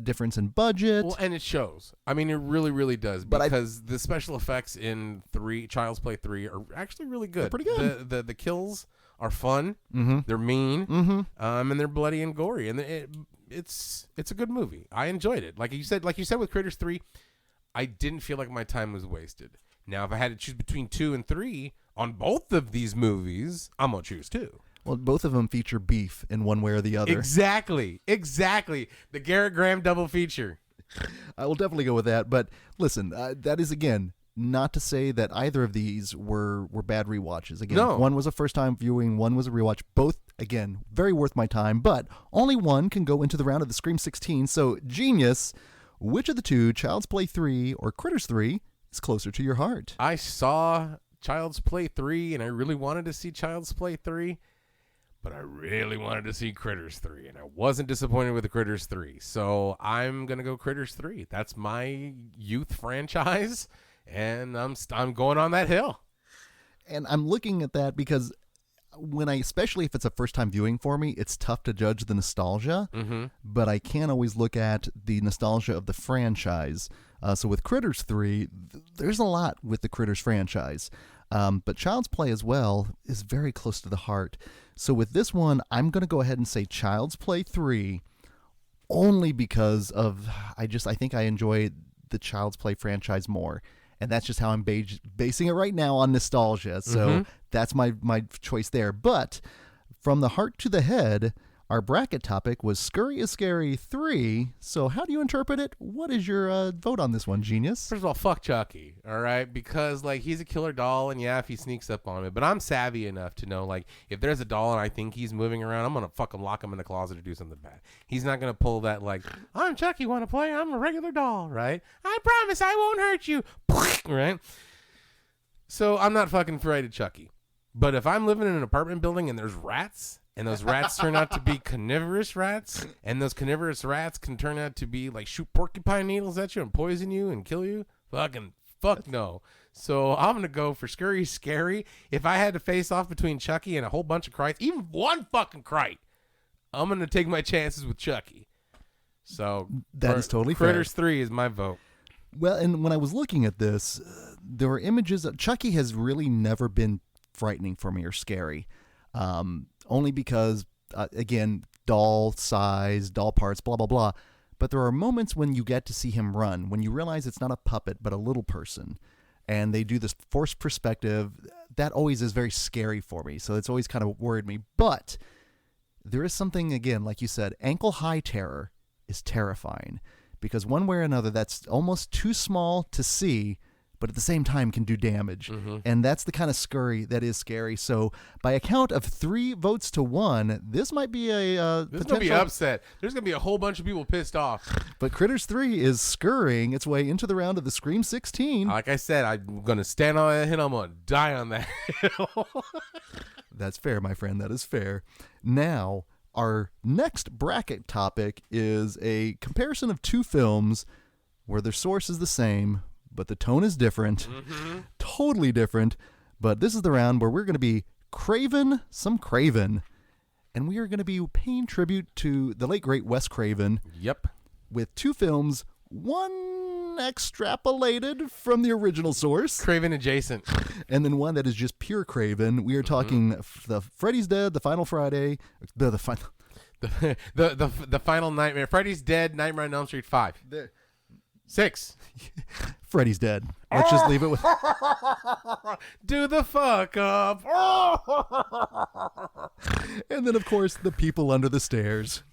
difference in budget. Well, and it shows. I mean, it really, really does. But because the special effects in Child's Play 3 are actually really good. They're pretty good. The kills are fun. They're mean. And they're bloody and gory. And it's a good movie. I enjoyed it. Like you said with Critters 3, I didn't feel like my time was wasted. Now, if I had to choose between 2 and 3 on both of these movies, I'm going to choose 2. Well, both of them feature beef in one way or the other. Exactly. The Garrett Graham double feature. I will definitely go with that. But listen, that is, again, not to say that either of these were bad rewatches. Again, No. One was a first-time viewing, one was a rewatch. Both, again, very worth my time. But only one can go into the round of the Scream 16. So, genius, which of the two, Child's Play 3 or Critters 3, is closer to your heart? I saw Child's Play 3, and I really wanted to see Child's Play 3. But I really wanted to see Critters 3, and I wasn't disappointed with the Critters 3. So I'm going to go Critters 3. That's my youth franchise, and I'm going on that hill. And I'm looking at that because especially if it's a first-time viewing for me, it's tough to judge the nostalgia, but I can always look at the nostalgia of the franchise. So with Critters 3, there's a lot with the Critters franchise. But Child's Play as well is very close to the heart. So with this one, I'm going to go ahead and say Child's Play 3 only because of I think I enjoy the Child's Play franchise more. And that's just how I'm basing it right now on nostalgia. So that's my choice there. But from the heart to the head, our bracket topic was Scurry is Scary 3. So how do you interpret it? What is your vote on this one, Genius? First of all, fuck Chucky, all right? Because, he's a killer doll, and yeah, if he sneaks up on me. But I'm savvy enough to know, if there's a doll and I think he's moving around, I'm going to fucking lock him in the closet or do something bad. He's not going to pull that, I'm Chucky, want to play? I'm a regular doll, right? I promise I won't hurt you, right? So I'm not fucking afraid of Chucky. But if I'm living in an apartment building and there's rats, and those rats turn out to be carnivorous rats, and those carnivorous rats can turn out to be shoot porcupine needles at you and poison you and kill you, fuck no. So I'm gonna go for Scurry Scary. If I had to face off between Chucky and a whole bunch of Krites, even one fucking Krite, I'm gonna take my chances with Chucky. So that is totally fair. Critters 3 is my vote. Well, and when I was looking at this, there were images of Chucky has really never been frightening for me or scary. Only because, again, doll size, doll parts, blah, blah, blah. But there are moments when you get to see him run, when you realize it's not a puppet, but a little person. And they do this forced perspective. That always is very scary for me. So it's always kind of worried me. But there is something, again, like you said, ankle-high terror is terrifying. Because one way or another, that's almost too small to see, but at the same time can do damage. And that's the kind of scurry that is scary. So by a count of 3 votes to 1, this might be a This is going to be upset. There's going to be a whole bunch of people pissed off. But Critters 3 is scurrying its way into the round of the Scream 16. Like I said, I'm going to stand on that hill. I'm going to die on that hill. That's fair, my friend. That is fair. Now, our next bracket topic is a comparison of 2 films where their source is the same, but the tone is different, totally different. But this is the round where we're going to be Craven, and we are going to be paying tribute to the late, great Wes Craven. Yep. With 2 films, one extrapolated from the original source. Craven adjacent. And then one that is just pure Craven. We are talking the Freddy's Dead, the Final Friday, the final Nightmare. Freddy's Dead, Nightmare on Elm Street 5. 6. Freddy's Dead. Let's just leave it with... Do the fuck up. And then, of course, the people under the stairs.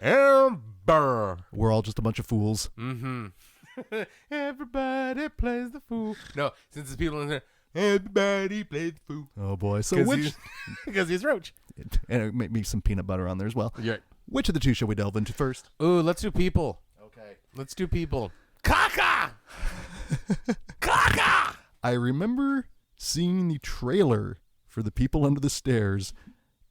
Amber. We're all just a bunch of fools. Everybody plays the fool. No, since the people in there, everybody plays the fool. Oh, boy. So which... Because he's Roach. And maybe some peanut butter on there as well. Yeah. Which of the 2 shall we delve into first? Ooh, let's do people. Okay. Let's do people. Caca! Caca! I remember seeing the trailer for the people under the stairs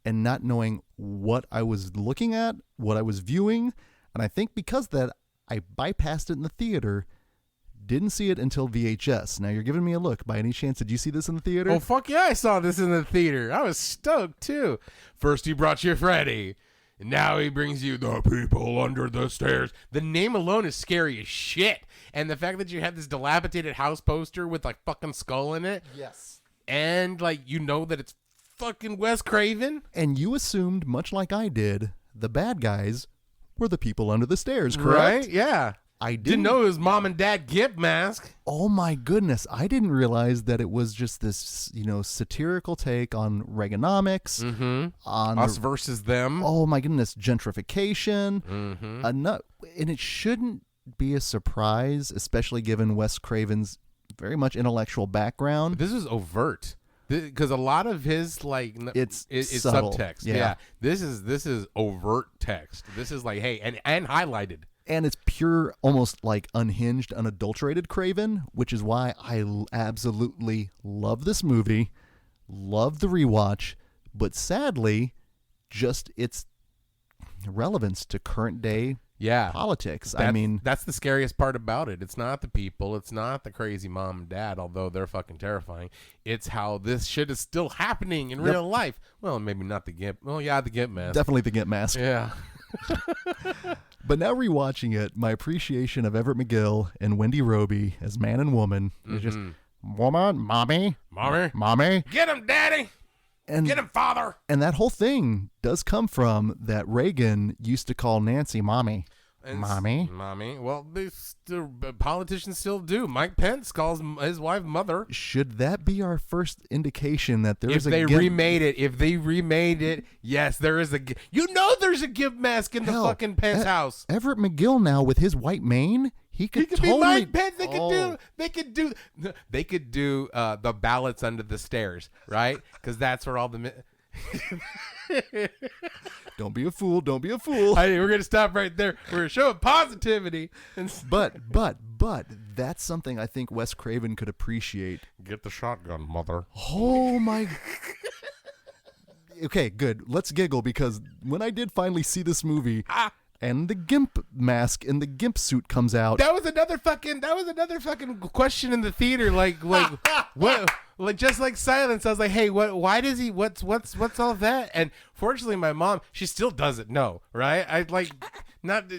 and not knowing what I was looking at, what I was viewing. And I think because of that, I bypassed it in the theater, didn't see it until VHS. Now, you're giving me a look. By any chance, did you see this in the theater? Oh, fuck yeah, I saw this in the theater. I was stoked, too. First he brought you Freddy, and now he brings you the people under the stairs. The name alone is scary as shit. And the fact that you have this dilapidated house poster with, like, fucking skull in it. Yes. And, like, you know that it's fucking Wes Craven. And you assumed, much like I did, the bad guys were the people under the stairs, correct? Right? Yeah. I Didn't know it was Mom and Dad Gimp mask. Oh my goodness. I didn't realize that it was just this, satirical take on Reaganomics. Mm-hmm. On Us versus them. Oh my goodness. Gentrification. Mm-hmm. And it shouldn't be a surprise, especially given Wes Craven's very much intellectual background. This is overt. Because a lot of his it's subtle. subtext. Yeah. This is overt text. This is like, hey, and highlighted. And it's pure, almost like unhinged, unadulterated Craven, which is why I absolutely love this movie, love the rewatch, but sadly, just its relevance to current day politics. That's the scariest part about it. It's not the people. It's not the crazy mom and dad, although they're fucking terrifying. It's how this shit is still happening in real life. Well, maybe not the Gimp. Well, yeah, the Gimp mask. Definitely the Gimp mask. Yeah. But now rewatching it, my appreciation of Everett McGill and Wendy Roby as man and woman is just, woman, mommy, Get him, daddy. And get him, father. And that whole thing does come from that Reagan used to call Nancy mommy. Mommy. Well, politicians still do. Mike Pence calls his wife mother. Should that be our first indication that there is If they remade it, yes, there is a. There's a Gimp mask in the fucking Pence house. Everett McGill now with his white mane, he could totally be Mike Pence. They could do the ballots under the stairs, right? Because that's where all the. Don't be a fool. We're gonna stop right there. We're showing positivity. But that's something I think Wes Craven could appreciate. Get the shotgun, mother. Oh my. Okay, good. Let's giggle because when I did finally see this movie and the Gimp mask and the Gimp suit comes out, that was another fucking question in the theater. Like what? Like just like silence. I was like, hey, what? Why does he? What's all that? And fortunately, my mom, she still doesn't know, right?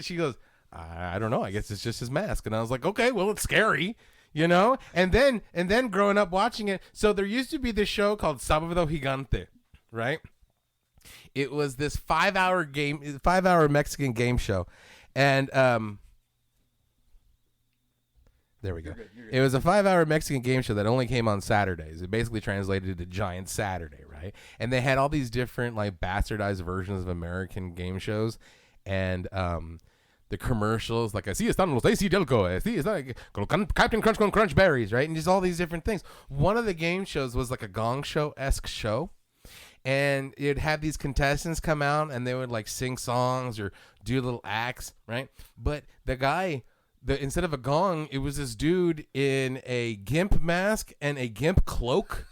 She goes, I don't know. I guess it's just his mask. And I was like, okay, well, it's scary, And then growing up watching it, so there used to be this show called Sábado Gigante, right? It was this 5-hour Mexican game show, and there we go. You're good. It was a 5-hour Mexican game show that only came on Saturdays. It basically translated to Giant Saturday, right? And they had all these different like bastardized versions of American game shows, and the commercials like así están los AC Delco, así está Captain Crunch con Crunch Berries, right? And just all these different things. One of the game shows was like a Gong Show-esque show. And it'd have these contestants come out and they would like sing songs or do little acts, right? But the guy, instead of a gong, it was this dude in a Gimp mask and a Gimp cloak.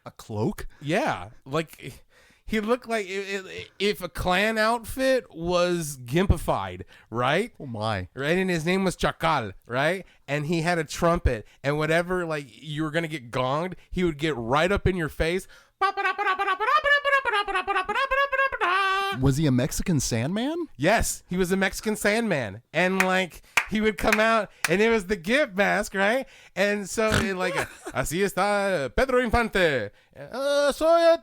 A cloak? Yeah. Like he looked like if a clan outfit was Gimpified, right? Oh my. Right, and his name was Chacal, right? And he had a trumpet, and whatever like you were gonna get gonged, he would get right up in your face. Was he a Mexican Sandman? Yes, he was a Mexican Sandman, and like he would come out, and it was the Gimp mask, right? And so like así está Pedro Infante. Soy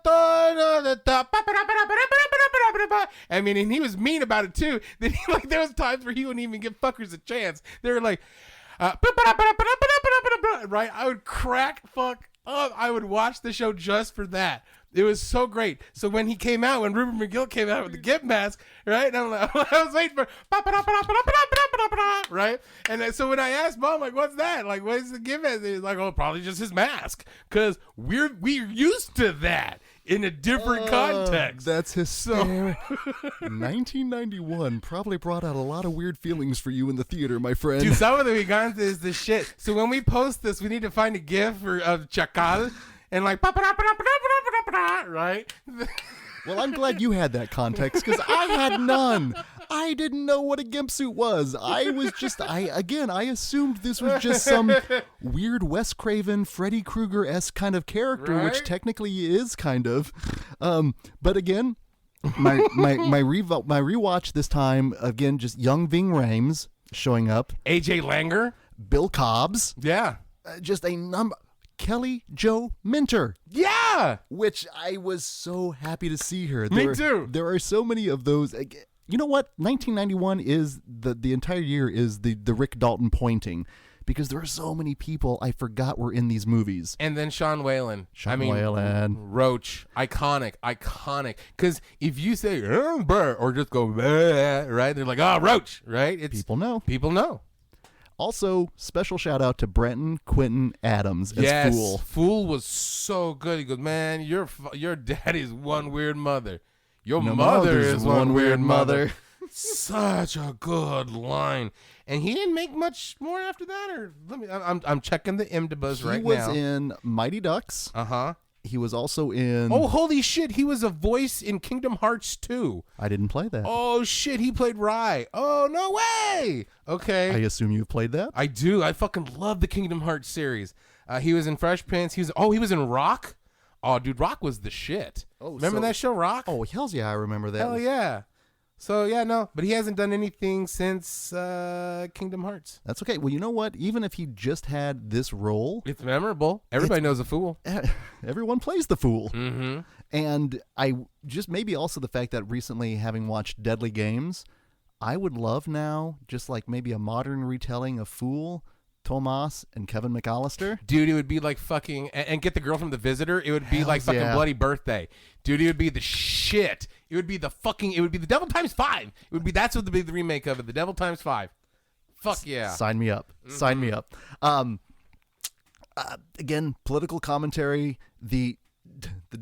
I mean, and he was mean about it too. Like there was times where he wouldn't even give fuckers a chance. They were like, right? I would crack fuck up. I would watch the show just for that. It was so great. So when he came out, when Rupert McGill came out with the Gimp mask, right? And I'm like, I was waiting for, right? And so when I asked Mom, like, what's that? Like, what is the Gimp mask? He's like, oh, probably just his mask. Because we're used to that in a different context. That's hysterical. 1991 probably brought out a lot of weird feelings for you in the theater, my friend. Dude, some of the Gigante is the shit. So when we post this, we need to find a GIF of Chacal and like right? Well, I'm glad you had that context because I had none. I didn't know what a gimp suit was. I assumed this was just some weird Wes Craven, Freddy Krueger-esque kind of character, Right? which technically is kind of. But again, my rewatch this time, again, just young Ving Rhames showing up. AJ Langer? Bill Cobbs. Yeah. Just a number. Kelly Jo Minter. Yeah. Which I was so happy to see her. Me too. There are so many of those. You know what? 1991 is the entire year is the Rick Dalton pointing, because there are so many people I forgot were in these movies. And then Sean Whalen. Whalen. Roach. Iconic. Because if you say, "Brr," or just go, "Bleh," right? They're like, Roach, right? People know. People know. Also, special shout out to Brenton Quinton Adams as Fool. Fool was so good. He goes, man, your daddy's one weird mother. Your No, mother there's is one weird mother. Such a good line. And he didn't make much more after that. Or I'm checking the IMDb right now. He was in Mighty Ducks. Uh-huh. He was also in... Oh, holy shit. He was a voice in Kingdom Hearts 2. I didn't play that. Oh, shit. He played Rai. Oh, no way. Okay. I assume you've played that? I do. I fucking love the Kingdom Hearts series. He was in Fresh Prince. He was in Rock. Oh, dude, Rock was the shit. Oh, remember that show, Rock? Oh, hells yeah, I remember that. Hell yeah. So, yeah, no. But he hasn't done anything since Kingdom Hearts. That's okay. Well, you know what? Even if he just had this role... It's memorable. Everybody knows a fool. Everyone plays the fool. Mm-hmm. And I just maybe also the fact that recently, having watched Deadly Games, I would love now just like maybe a modern retelling of Fool, Tomas, and Kevin McAllister. Dude, it would be like fucking... And Get the Girl from the Visitor. It would be Hells like fucking yeah. Bloody Birthday. Dude, it would be the shit. It would be the Devil Times 5. That's what the remake of it. The Devil Times 5. Fuck yeah. Sign me up. Mm-hmm. Sign me up. Again, political commentary, the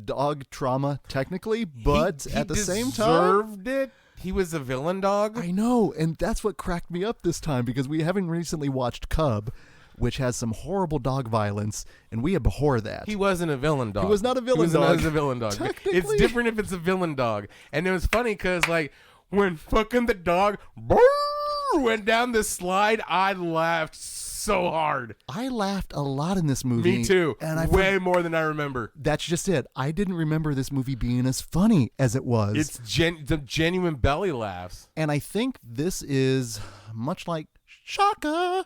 dog trauma technically, but at the same time... deserved it. He was a villain dog. I know, and that's what cracked me up this time, because we haven't recently watched Cub, which has some horrible dog violence, and we abhor that. He wasn't a villain dog. He was not a villain He dog. was a villain dog. Technically. It's different if it's a villain dog. And it was funny because, like, when fucking the dog went down the slide, I laughed so hard. I laughed a lot in this movie. Me too. And way more than I remember. That's just it. I didn't remember this movie being as funny as it was. It's the genuine belly laughs. And I think this is much like Shaka,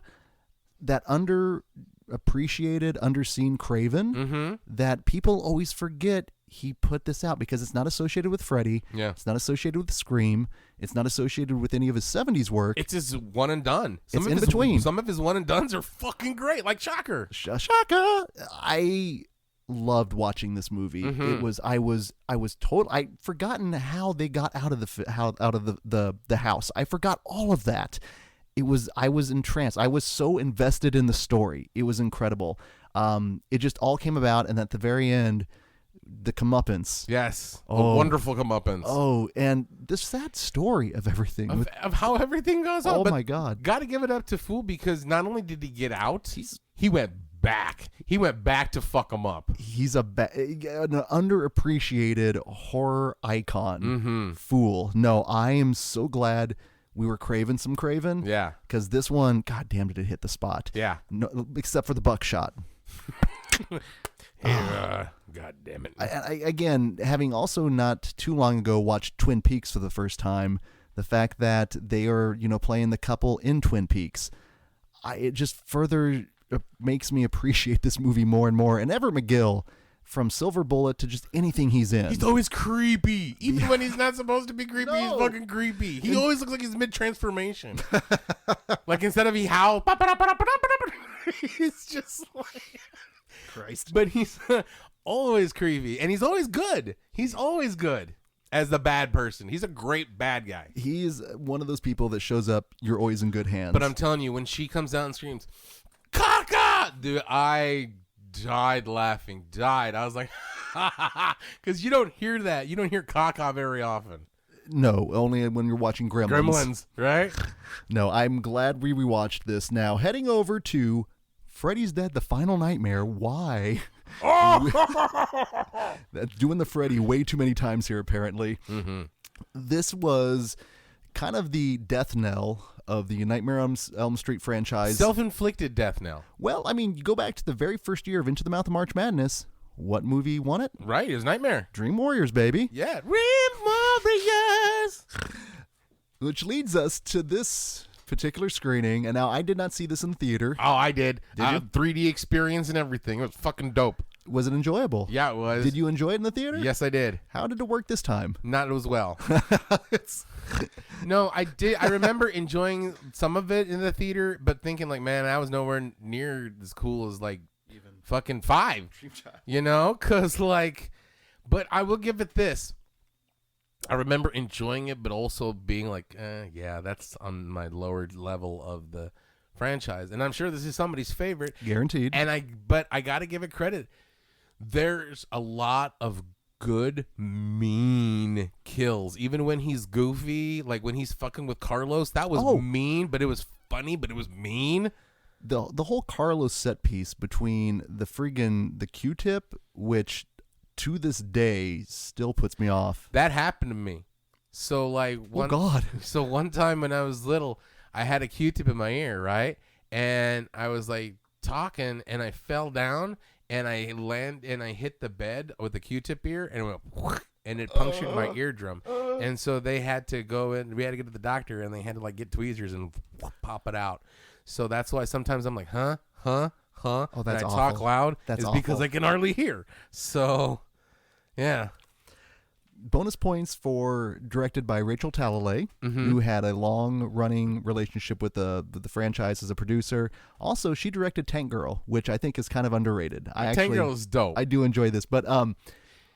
that underappreciated, underseen Craven that people always forget he put this out because it's not associated with Freddy. Yeah. It's not associated with Scream. It's not associated with any of his 70s work. It's his one and done. It's in between. Some of his one and dones are fucking great, like Shocker. Shaka. I loved watching this movie. It was I was total. I'd forgotten how they got out of the house. I forgot all of that. I was entranced. I was so invested in the story. It was incredible. It just all came about, and at the very end, the comeuppance. Yes. Oh. A wonderful comeuppance. Oh, and the sad story of everything. Of how everything goes on. Oh, But my God. Got to give it up to Fool because not only did he get out, he went back. He went back to fuck him up. He's an underappreciated horror icon. Fool. No, I am so glad we were craving some Craven. Yeah. Because this one, god damn, did it hit the spot. Yeah. No, except for the buckshot. God damn it. I again, having also not too long ago watched Twin Peaks for the first time, the fact that they are, playing the couple in Twin Peaks, it just further makes me appreciate this movie more and more. And Everett McGill, from Silver Bullet to just anything he's in. He's always creepy. Even when he's not supposed to be creepy, he's fucking creepy. He always looks like he's mid-transformation. Like instead of he howl, he's just like... Christ. But he's always creepy. And he's always good. He's always good as the bad person. He's a great bad guy. He's one of those people that shows up, you're always in good hands. But I'm telling you, when she comes out and screams, "Caca!" Dude, I died laughing. I was like, because you don't hear that. You don't hear caca very often. No, only when you're watching Gremlins. Right? No, I'm glad we rewatched this. Now, heading over to Freddy's Dead, The Final Nightmare. Why? That's doing the Freddy way too many times here, apparently. Mm-hmm. This was kind of the death knell of the Nightmare on Elm Street franchise. Self-inflicted death knell. Well, I mean, you go back to the very first year of Into the Mouth of March Madness. What movie won it? Right, it was Nightmare. Dream Warriors, baby. Yeah, Dream Warriors. Which leads us to this particular screening. And now I did not see this in the theater. Oh, I did. Did you? 3D experience and everything. It was fucking dope. Was it enjoyable? Yeah, it was. Did you enjoy it in the theater? Yes, I did. How did it work this time? Not as well. No, I did. I remember enjoying some of it in the theater, but thinking like, man, I was nowhere near as cool as like even fucking 5. You know, because like, but I will give it this. I remember enjoying it, but also being like, yeah, that's on my lower level of the franchise, and I'm sure this is somebody's favorite, Guaranteed. But I got to give it credit. There's a lot of good, mean kills. Even when he's goofy, like when he's fucking with Carlos, that was mean, but it was funny, but it was mean. The whole Carlos set piece between the Q-tip, which to this day still puts me off. That happened to me. So like so one time when I was little, I had a Q-tip in my ear, right? And I was like talking and I fell down and I hit the bed with the Q-tip ear and it went whoosh, and it punctured my eardrum. And so they had to go in, we had to go to the doctor and they had to like get tweezers and pop it out. So that's why sometimes I'm like, huh? Oh, that's and I awful. talk loud. That's it's because awful. I can hardly hear. So yeah. Bonus points for directed by Rachel Talalay, who had a long-running relationship with the franchise as a producer. Also, she directed Tank Girl, which I think is kind of underrated. Tank Girl is dope. I do enjoy this, but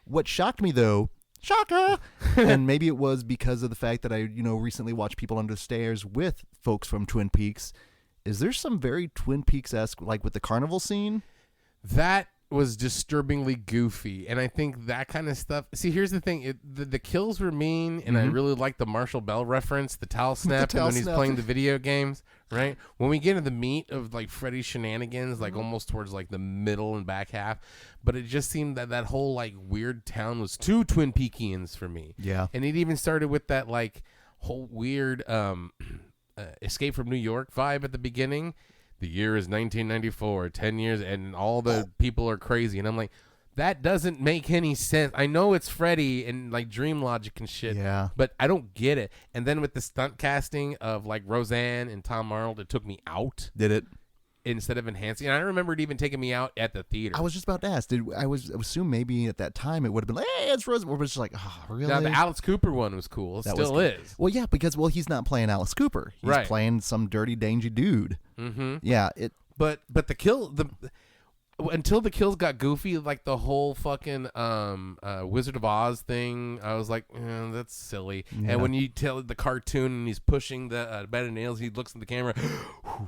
what shocked me though, shocker, and maybe it was because of the fact that I recently watched People Under the Stairs with folks from Twin Peaks. Is there some very Twin Peaks-esque, like with the carnival scene? That was disturbingly goofy, and I think that kind of stuff. See, here's the thing: the kills were mean, and I really like the Marshall Bell reference, the towel snap, when he's playing the video games. Right when we get into the meat of like Freddy's shenanigans, like almost towards like the middle and back half, but it just seemed that whole like weird town was too Twin Peakians for me. Yeah, and it even started with that like whole weird Escape from New York vibe at the beginning. The year is 1994, 10 years, and all the people are crazy. And I'm like, that doesn't make any sense. I know it's Freddy and like dream logic and shit, but I don't get it. And then with the stunt casting of like Roseanne and Tom Arnold, it took me out. Did it? Instead of enhancing. And I remember it even taking me out at the theater. I was just about to ask. I assume maybe at that time it would have been like, hey, it's Roseanne. Or was just like, oh, really? Now, the Alice Cooper one was cool. It still is. Well, yeah, because he's not playing Alice Cooper. He's playing some dirty, dangy dude. Mm-hmm. Yeah, But the kill until the kills got goofy, like the whole fucking Wizard of Oz thing, I was like, that's silly. Yeah. And when you tell the cartoon and he's pushing the bed of nails, he looks at the camera,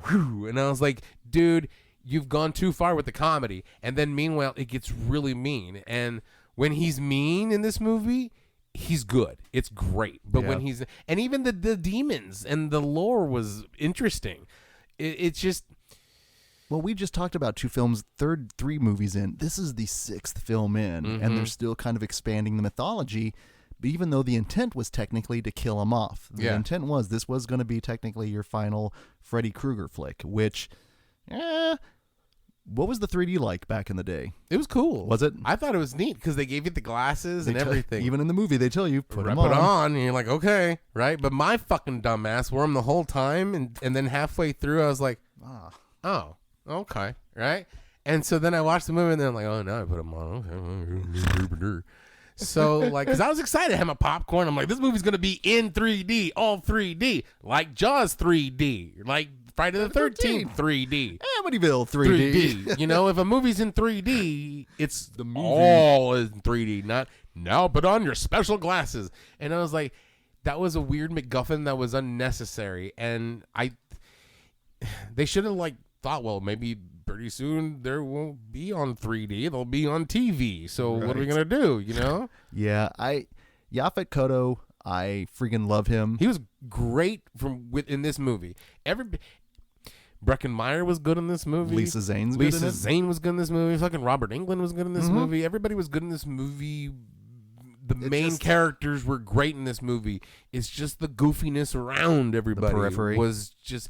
and I was like, dude, you've gone too far with the comedy. And then meanwhile, it gets really mean. And when he's mean in this movie, he's good. It's great. But when and even the demons and the lore was interesting. It's just. Well, we just talked about 2 films, 3 movies in. This is the 6th film in, and they're still kind of expanding the mythology, but even though the intent was technically to kill him off. The intent was this was going to be technically your final Freddy Krueger flick, which, what was the 3D like back in the day? It was cool. Was it? I thought it was neat because they gave you the glasses and everything. Even in the movie, they tell you, put them on, and you're like, okay, right? But my fucking dumbass wore them the whole time, and then halfway through, I was like, oh. Okay, right? And so then I watched the movie, and then I'm like, oh, now I put them on. Okay. So, like, because I was excited. I had my popcorn. I'm like, this movie's going to be in 3D, all 3D, like Jaws 3D, like Friday the 13th 3D. Amityville 3D. You know, if a movie's in 3D, it's the movie. All in 3D, not now put on your special glasses. And I was like, that was a weird MacGuffin that was unnecessary. And they should have, like, thought, well, maybe pretty soon there won't be on 3D. They'll be on TV. So what are we going to do, you know? Yeah, Yaphet Kotto, I freaking love him. He was great in this movie. Breckin-Meyer was good in this movie. Lisa Zane's good in Lisa it. Zane was good in this movie. Fucking Robert Englund was good in this movie. Everybody was good in this movie. The main characters were great in this movie. It's just the goofiness around everybody. The periphery was just...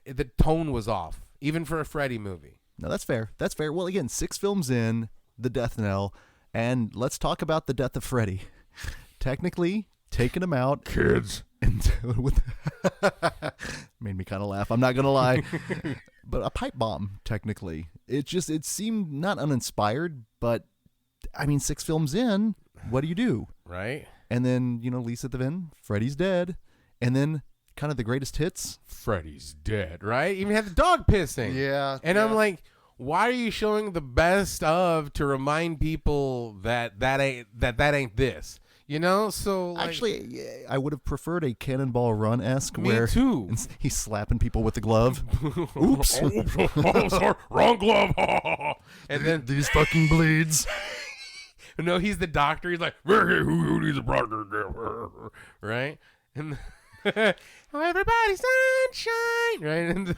The tone was off, even for a Freddy movie. No, that's fair. That's fair. Well, again, 6 films in, the death knell, and let's talk about the death of Freddy. Technically, taking him out, Kids. and made me kind of laugh. I'm not gonna lie, but a pipe bomb. Technically, it seemed not uninspired, but I mean, 6 films in, what do you do? Right. And then Lisa at the end, Freddy's dead, and then kind of the greatest hits. Freddy's dead, right? Even had the dog pissing. Yeah. And I'm like, why are you showing the best of to remind people that ain't this? So like, actually, I would have preferred a Cannonball Run-esque me where too. He's slapping people with the glove. Oops. Oh, sorry, wrong glove. And then these fucking bleeds. No, he's the doctor. He's like, who needs a doctor? Right? And oh, everybody sunshine, right? And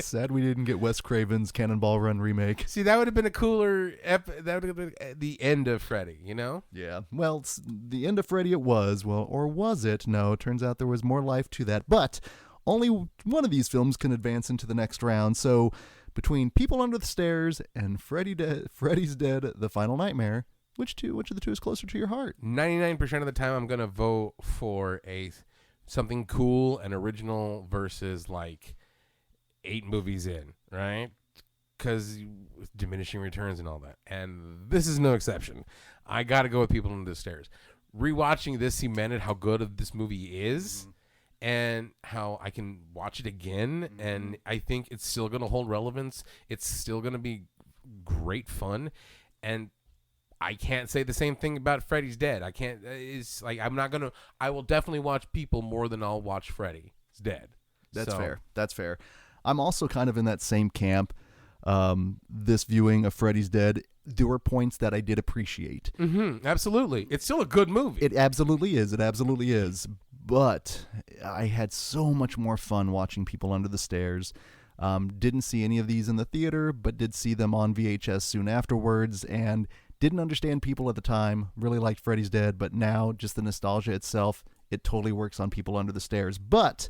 sad we didn't get Wes Craven's Cannonball Run remake. See, that would have been a cooler. That would have been the end of Freddy. Yeah. Well, the end of Freddy it was. Well, or was it? No. It turns out there was more life to that. But only one of these films can advance into the next round. So between People Under the Stairs and Freddy's Dead: The Final Nightmare, which of the two is closer to your heart? 99% of the time, I'm gonna vote for something cool and original versus like 8 movies in, right? Because diminishing returns and all that. And this is no exception. I got to go with People Under the Stairs. Rewatching this cemented how good this movie is and how I can watch it again. And I think it's still going to hold relevance. It's still going to be great fun. And I can't say the same thing about Freddy's Dead. I can't. It's like I will definitely watch People more than I'll watch Freddy's Dead. That's fair. That's fair. I'm also kind of in that same camp. This viewing of Freddy's Dead, there were points that I did appreciate. Absolutely. It's still a good movie. It absolutely is. It absolutely is. But I had so much more fun watching People Under the Stairs. Didn't see any of these in the theater, but did see them on VHS soon afterwards, and didn't understand People at the time. Really liked Freddy's Dead, but now just the nostalgia itself, it totally works on People Under the Stairs. But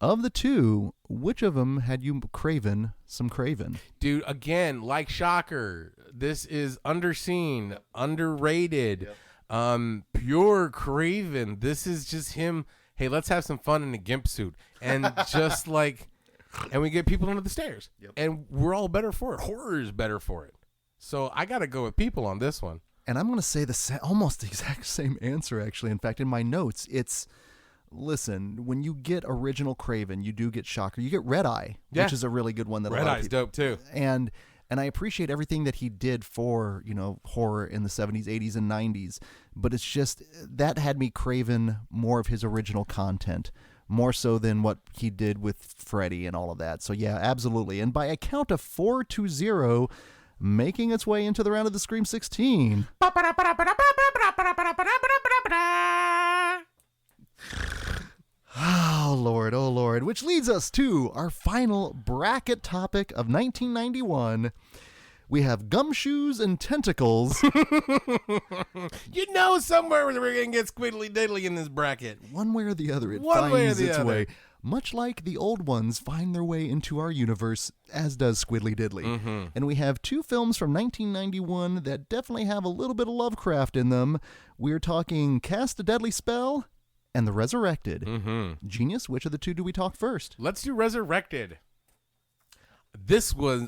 of the two, which of them had you craven some craven? Dude, again, like Shocker, this is underseen, underrated, pure craven. This is just him. Hey, let's have some fun in a gimp suit. And just like, and we get People Under the Stairs. Yep. And we're all better for it. Horror is better for it. So I got to go with People on this one. And I'm going to say almost the exact same answer, actually. In fact, in my notes, listen, when you get original Craven, you do get Shocker. You get Red Eye, which is a really good one. Red Eye's dope, too. And I appreciate everything that he did for, horror in the 70s, 80s, and 90s. But it's just, that had me craving more of his original content, more so than what he did with Freddy and all of that. So, yeah, absolutely. And by a count of 4-0, making its way into the round of the Scream 16. Oh, Lord. Which leads us to our final bracket topic of 1991. We have Gumshoes and Tentacles. Somewhere we're going to get Squiddly Diddly in this bracket. One way or the other, it finds its way. Much like the old ones find their way into our universe, as does Squiddly Diddly. And we have 2 films from 1991 that definitely have a little bit of Lovecraft in them. We're talking Cast a Deadly Spell and The Resurrected. Genius, which of the 2 do we talk first? Let's do Resurrected.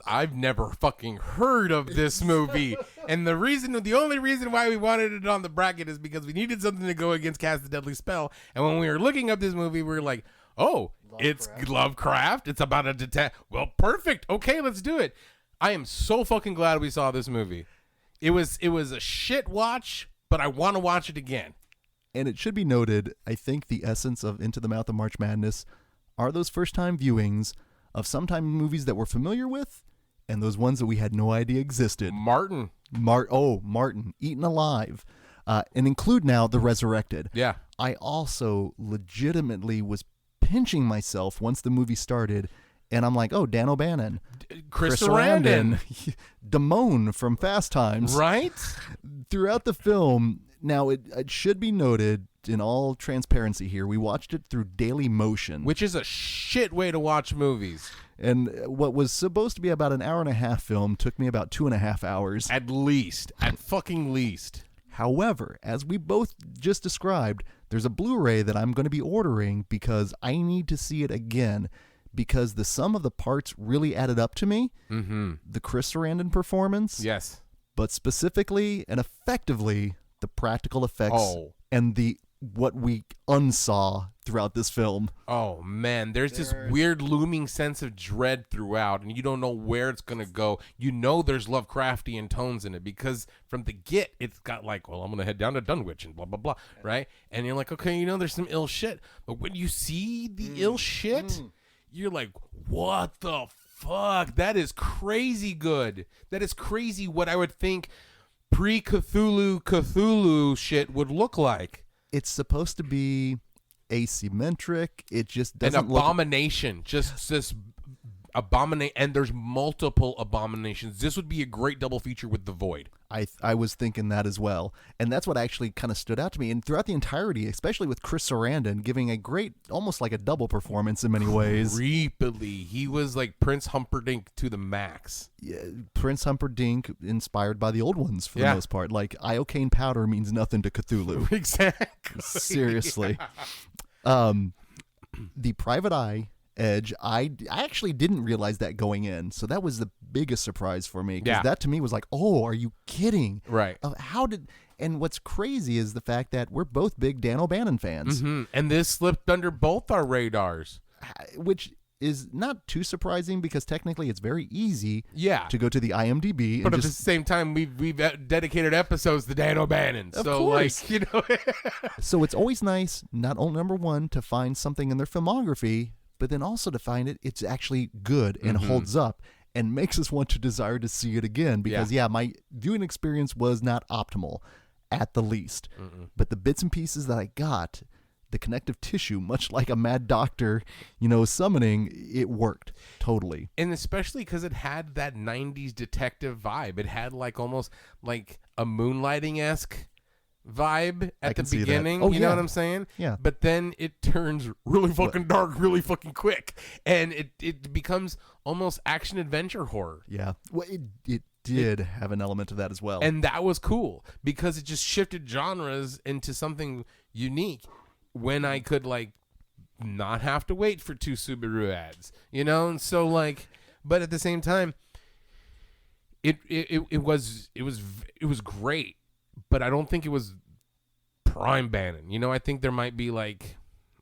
I've never fucking heard of this movie. And the only reason why we wanted it on the bracket is because we needed something to go against Cast a Deadly Spell. And when we were looking up this movie, we were like, oh, it's Lovecraft. It's about a detective. Well, perfect. Okay, let's do it. I am so fucking glad we saw this movie. It was a shit watch, but I want to watch it again. And it should be noted, I think the essence of Into the Mouth of March Madness are those first-time viewings of sometime movies that we're familiar with and those ones that we had no idea existed. Martin. Martin, Eaten Alive. And include now The Resurrected. Yeah. I also legitimately was pinching myself once the movie started And I'm like, oh, Dan O'Bannon. Chris Sarandon. Damone from Fast Times. Right? Throughout the film, now it should be noted, in all transparency here, we watched it through Daily Motion. Which is a shit way to watch movies. And what was supposed to be about an hour and a half film took me about 2.5 hours. At least. At fucking least. However, as we both just described, there's a Blu-ray that I'm going to be ordering because I need to see it again, because the sum of the parts really added up to me. Mm-hmm. The Chris Sarandon performance. Yes. But specifically and effectively, the practical effects and what we unsaw throughout this film. Oh, man. There's this weird looming sense of dread throughout, and you don't know where it's going to go. You know there's Lovecraftian tones in it, because from the get, it's got like, well, I'm going to head down to Dunwich and blah, blah, blah, right? And you're like, okay, you know there's some ill shit. But when you see the ill shit, you're like, what the fuck? That is crazy good. That is crazy what I would think pre-Cthulhu shit would look like. It's supposed to be asymmetric. It just doesn't an abomination. Just this abomination, and there's multiple abominations. This would be a great double feature with The Void. I was thinking that as well, and that's what actually kind of stood out to me. And throughout the entirety, especially with Chris Sarandon giving a great, almost like a double performance in many ways. Creepily, he was like Prince Humperdinck to the max. Yeah, Prince Humperdinck, inspired by the old ones for the most part. Like iocane powder means nothing to Cthulhu. Exactly. Seriously. The Private Eye Edge, I actually didn't realize that going in, so that was the biggest surprise for me, because that to me was like, oh, are you kidding? Right. And what's crazy is the fact that we're both big Dan O'Bannon fans. Mm-hmm. And this slipped under both our radars, which is not too surprising, because technically it's very easy to go to the IMDb. But at the same time, we've dedicated episodes to Dan O'Bannon. Of so, course. like, you know. So it's always nice, not only, number one, to find something in their filmography, but then also to find it's actually good and holds up and makes us want to desire to see it again, because my viewing experience was not optimal at the least. But the bits and pieces that I got, the connective tissue, much like a mad doctor, summoning, it worked totally. And especially because it had that 90s detective vibe. It had like almost like a Moonlighting-esque vibe at the beginning. You know what I'm saying? Yeah. But then it turns really fucking dark really fucking quick, and it becomes almost action adventure horror. Yeah. Well, it did have an element of that as well. And that was cool, because it just shifted genres into something unique when I could like not have to wait for 2 Subaru ads, and so like, but at the same time it was great. But I don't think it was prime Bannon. I think there might be like,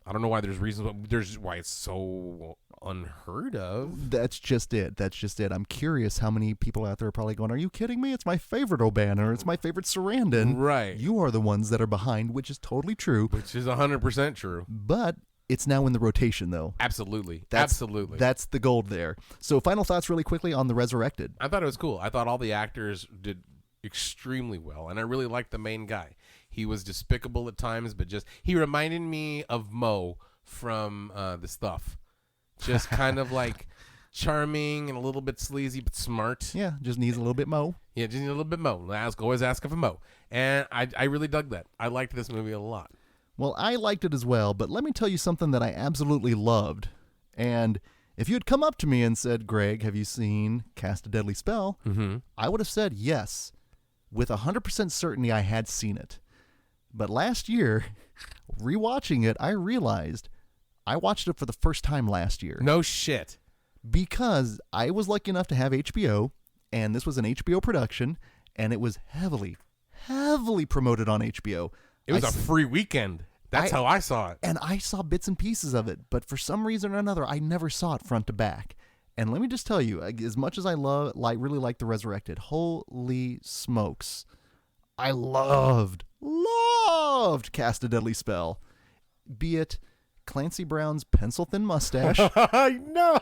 I don't know why there's reasons. There's why it's so unheard of. That's just it. I'm curious how many people out there are probably going, are you kidding me? It's my favorite O'Bannon, or it's my favorite Sarandon. Right. You are the ones that are behind, which is totally true. Which is 100% true. But it's now in the rotation, though. Absolutely. That's the gold there. So final thoughts really quickly on The Ressurected. I thought it was cool. I thought all the actors did extremely well, and I really liked the main guy. He was despicable at times, but he reminded me of Mo from The Stuff. Just kind of like charming and a little bit sleazy, but smart. Yeah, just needs a little bit Mo. Yeah, just needs a little bit Mo. Always ask for Mo. And I really dug that. I liked this movie a lot. Well, I liked it as well, but let me tell you something that I absolutely loved. And if you had come up to me and said, Greg, have you seen Cast a Deadly Spell? I would have said yes. With 100% certainty, I had seen it. But last year, rewatching it, I realized I watched it for the first time last year. No shit. Because I was lucky enough to have HBO, and this was an HBO production, and it was heavily promoted on HBO. It was a free weekend. That's how I saw it. And I saw bits and pieces of it, but for some reason or another, I never saw it front to back. And let me just tell you, as much as I really like The Ressurected, holy smokes, I loved Cast a Deadly Spell. Be it Clancy Brown's pencil-thin mustache. I know.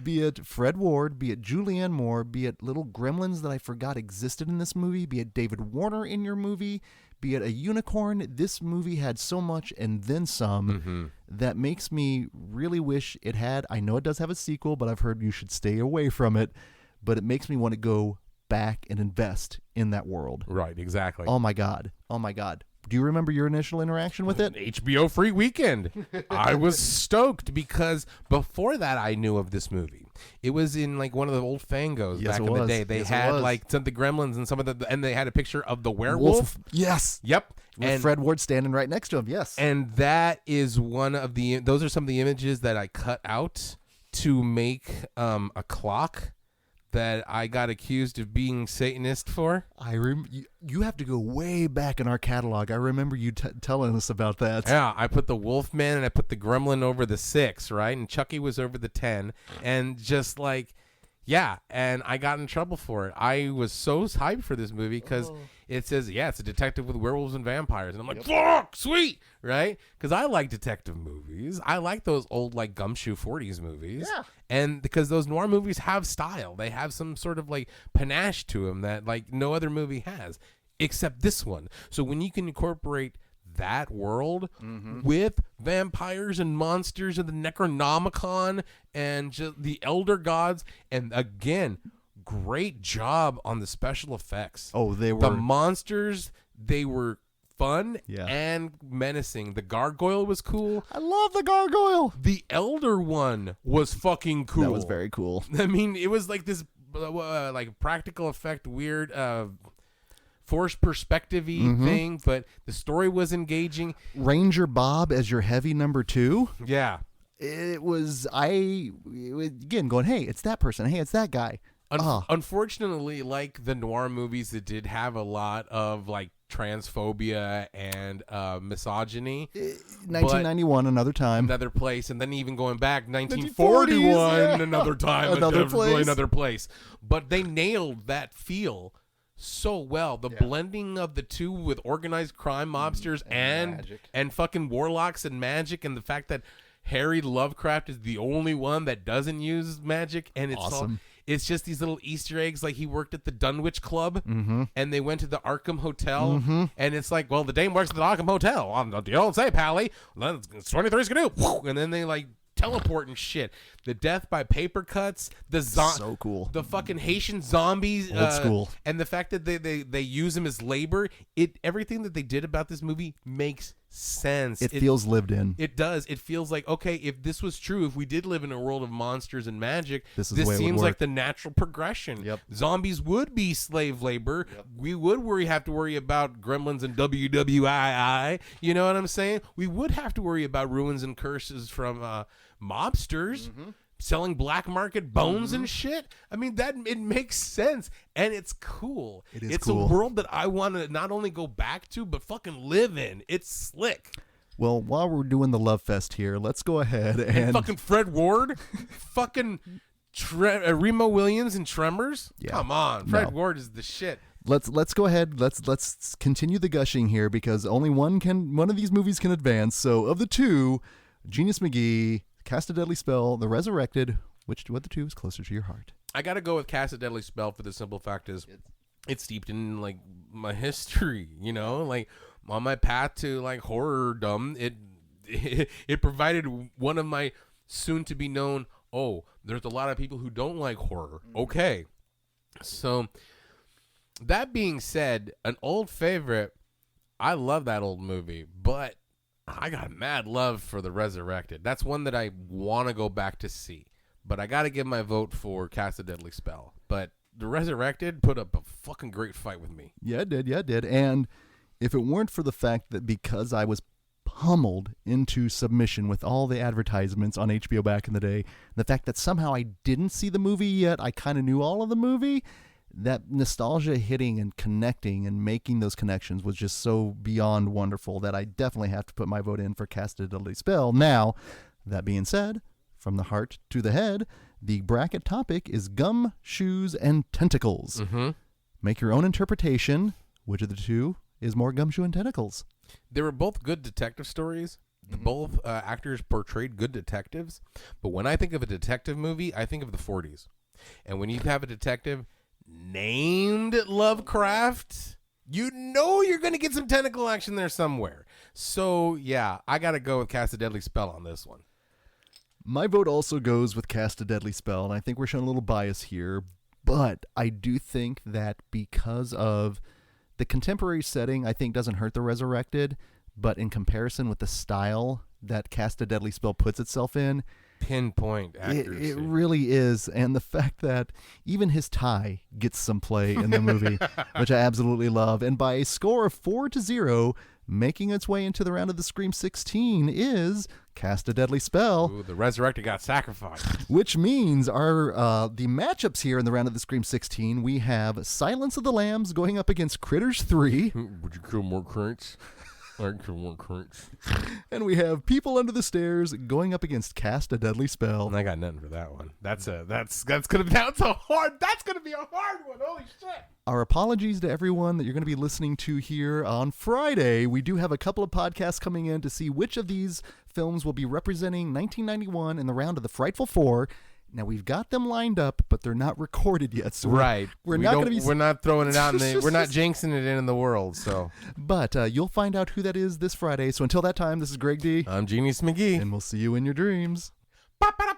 Be it Fred Ward, be it Julianne Moore, be it little gremlins that I forgot existed in this movie, be it David Warner in your movie, be it a unicorn. This movie had so much and then some that makes me really wish it had. I know it does have a sequel, but I've heard you should stay away from it. But it makes me want to go back and invest in that world. Right, exactly. Oh my God. Do you remember your initial interaction with it? HBO free weekend. I was stoked because before that I knew of this movie. It was in like one of the old Fangos back in the day. They had like some of the Gremlins and some of the, and they had a picture of the werewolf. Yes. Yep. With Fred Ward standing right next to him. Yes. And that is one of the, those are some of the images that I cut out to make a clock that I got accused of being Satanist for. You have to go way back in our catalog. I remember you telling us about that. Yeah, I put the Wolfman and I put the Gremlin over the 6, right? And Chucky was over the 10. And just like, yeah, and I got in trouble for it. I was so hyped for this movie because it says, yeah, it's a detective with werewolves and vampires. And I'm like, fuck, sweet, right? Because I like detective movies. I like those old, like, Gumshoe 40s movies. Yeah. And because those noir movies have style. They have some sort of, like, panache to them that, like, no other movie has, except this one. So when you can incorporate that world with vampires and monsters and the Necronomicon and just the Elder Gods, and again, great job on the special effects. Oh, they were... The monsters, they were fun and menacing. The gargoyle was cool. I love the gargoyle. The Elder one was fucking cool. That was very cool. I mean, it was like this like practical effect, weird forced perspective-y thing, but the story was engaging. Ranger Bob as your heavy number 2. Yeah. It was again going, hey, it's that person. Hey, it's that guy. Unfortunately, like the noir movies that did have a lot of like transphobia and misogyny. 1991, another time. Another place. And then even going back, 1941, another time. Another place. But they nailed that feel so well. The blending of the two with organized crime mobsters and fucking warlocks and magic, and the fact that Harry Lovecraft is the only one that doesn't use magic, and it's awesome. It's just these little Easter eggs, like he worked at the Dunwich Club, and they went to the Arkham Hotel, and it's like, well, the dame works at the Arkham Hotel. You don't say, Pally. It's 23 Skidoo. And then they like teleport and shit. The death by paper cuts, so cool. The fucking Haitian zombies, old school, and the fact that they use them as labor. Everything that they did about this movie makes sense. It feels lived in. It does. It feels like, okay, if this was true, if we did live in a world of monsters and magic, this seems like the natural progression. Zombies would be slave labor. We would have to worry about gremlins and WWII. You know what I'm saying? We would have to worry about ruins and curses from mobsters selling black market bones and shit. I mean, it makes sense, and it's cool. It's cool. A world that I want to not only go back to, but fucking live in. It's slick. Well, while we're doing the love fest here, let's go ahead and fucking Fred Ward, fucking Remo Williams and Tremors. Come on, Fred Ward is the shit. Let's go ahead. Let's continue the gushing here, because only one of these movies can advance. So of the two, Genius McGee, Cast a Deadly Spell, The Resurrected, which of the two is closer to your heart? I gotta go with Cast a Deadly Spell for the simple fact is it's steeped in like my history, you know, like on my path to like horror-dom. It provided one of my soon to be known, there's a lot of people who don't like horror. Okay. So that being said, an old favorite, I love that old movie, but I got mad love for The Resurrected. That's one that I want to go back to see. But I got to give my vote for Cast a Deadly Spell. But The Resurrected put up a fucking great fight with me. Yeah, it did. And if it weren't for the fact that because I was pummeled into submission with all the advertisements on HBO back in the day, the fact that somehow I didn't see the movie yet, I kind of knew all of the movie, that nostalgia hitting and connecting and making those connections was just so beyond wonderful that I definitely have to put my vote in for Cast a Deadly Spell. Now, that being said, from the heart to the head, the bracket topic is gum, shoes, and tentacles. Make your own interpretation. Which of the two is more gumshoe and tentacles? They were both good detective stories. Both actors portrayed good detectives. But when I think of a detective movie, I think of the 40s. And when you have a detective named Lovecraft, You know you're going to get some tentacle action there somewhere. So, yeah, I got to go with Cast a Deadly Spell on this one. My vote also goes with Cast a Deadly Spell, and I think we're showing a little bias here, but I do think that because of the contemporary setting, I think doesn't hurt the Resurrected, but in comparison with the style that Cast a Deadly Spell puts itself in, pinpoint accuracy. It really is. And the fact that even his tie gets some play in the movie, which I absolutely love. And by a score of 4-0, making its way into the round of the Scream 16 is Cast a Deadly Spell. Ooh, the Resurrected got sacrificed. Which means our the matchups here in the round of the Scream 16, we have Silence of the Lambs going up against Critters 3. Would you kill more crunch? I'd kill more crunch. And we have People Under the Stairs going up against Cast a Deadly Spell. And I got nothing for that one. That's gonna be a hard one. Holy shit. Our apologies to everyone that you're going to be listening to here on Friday. We do have a couple of podcasts coming in to see which of these films will be representing 1991 in the round of the Frightful Four. Now we've got them lined up, but they're not recorded yet. So right. We're not going to be. We're not throwing it out we're not jinxing it in the world. So, but you'll find out who that is this Friday. So until that time, this is Greg D. I'm Genius McGee, and we'll see you in your dreams. Ba-ba-da.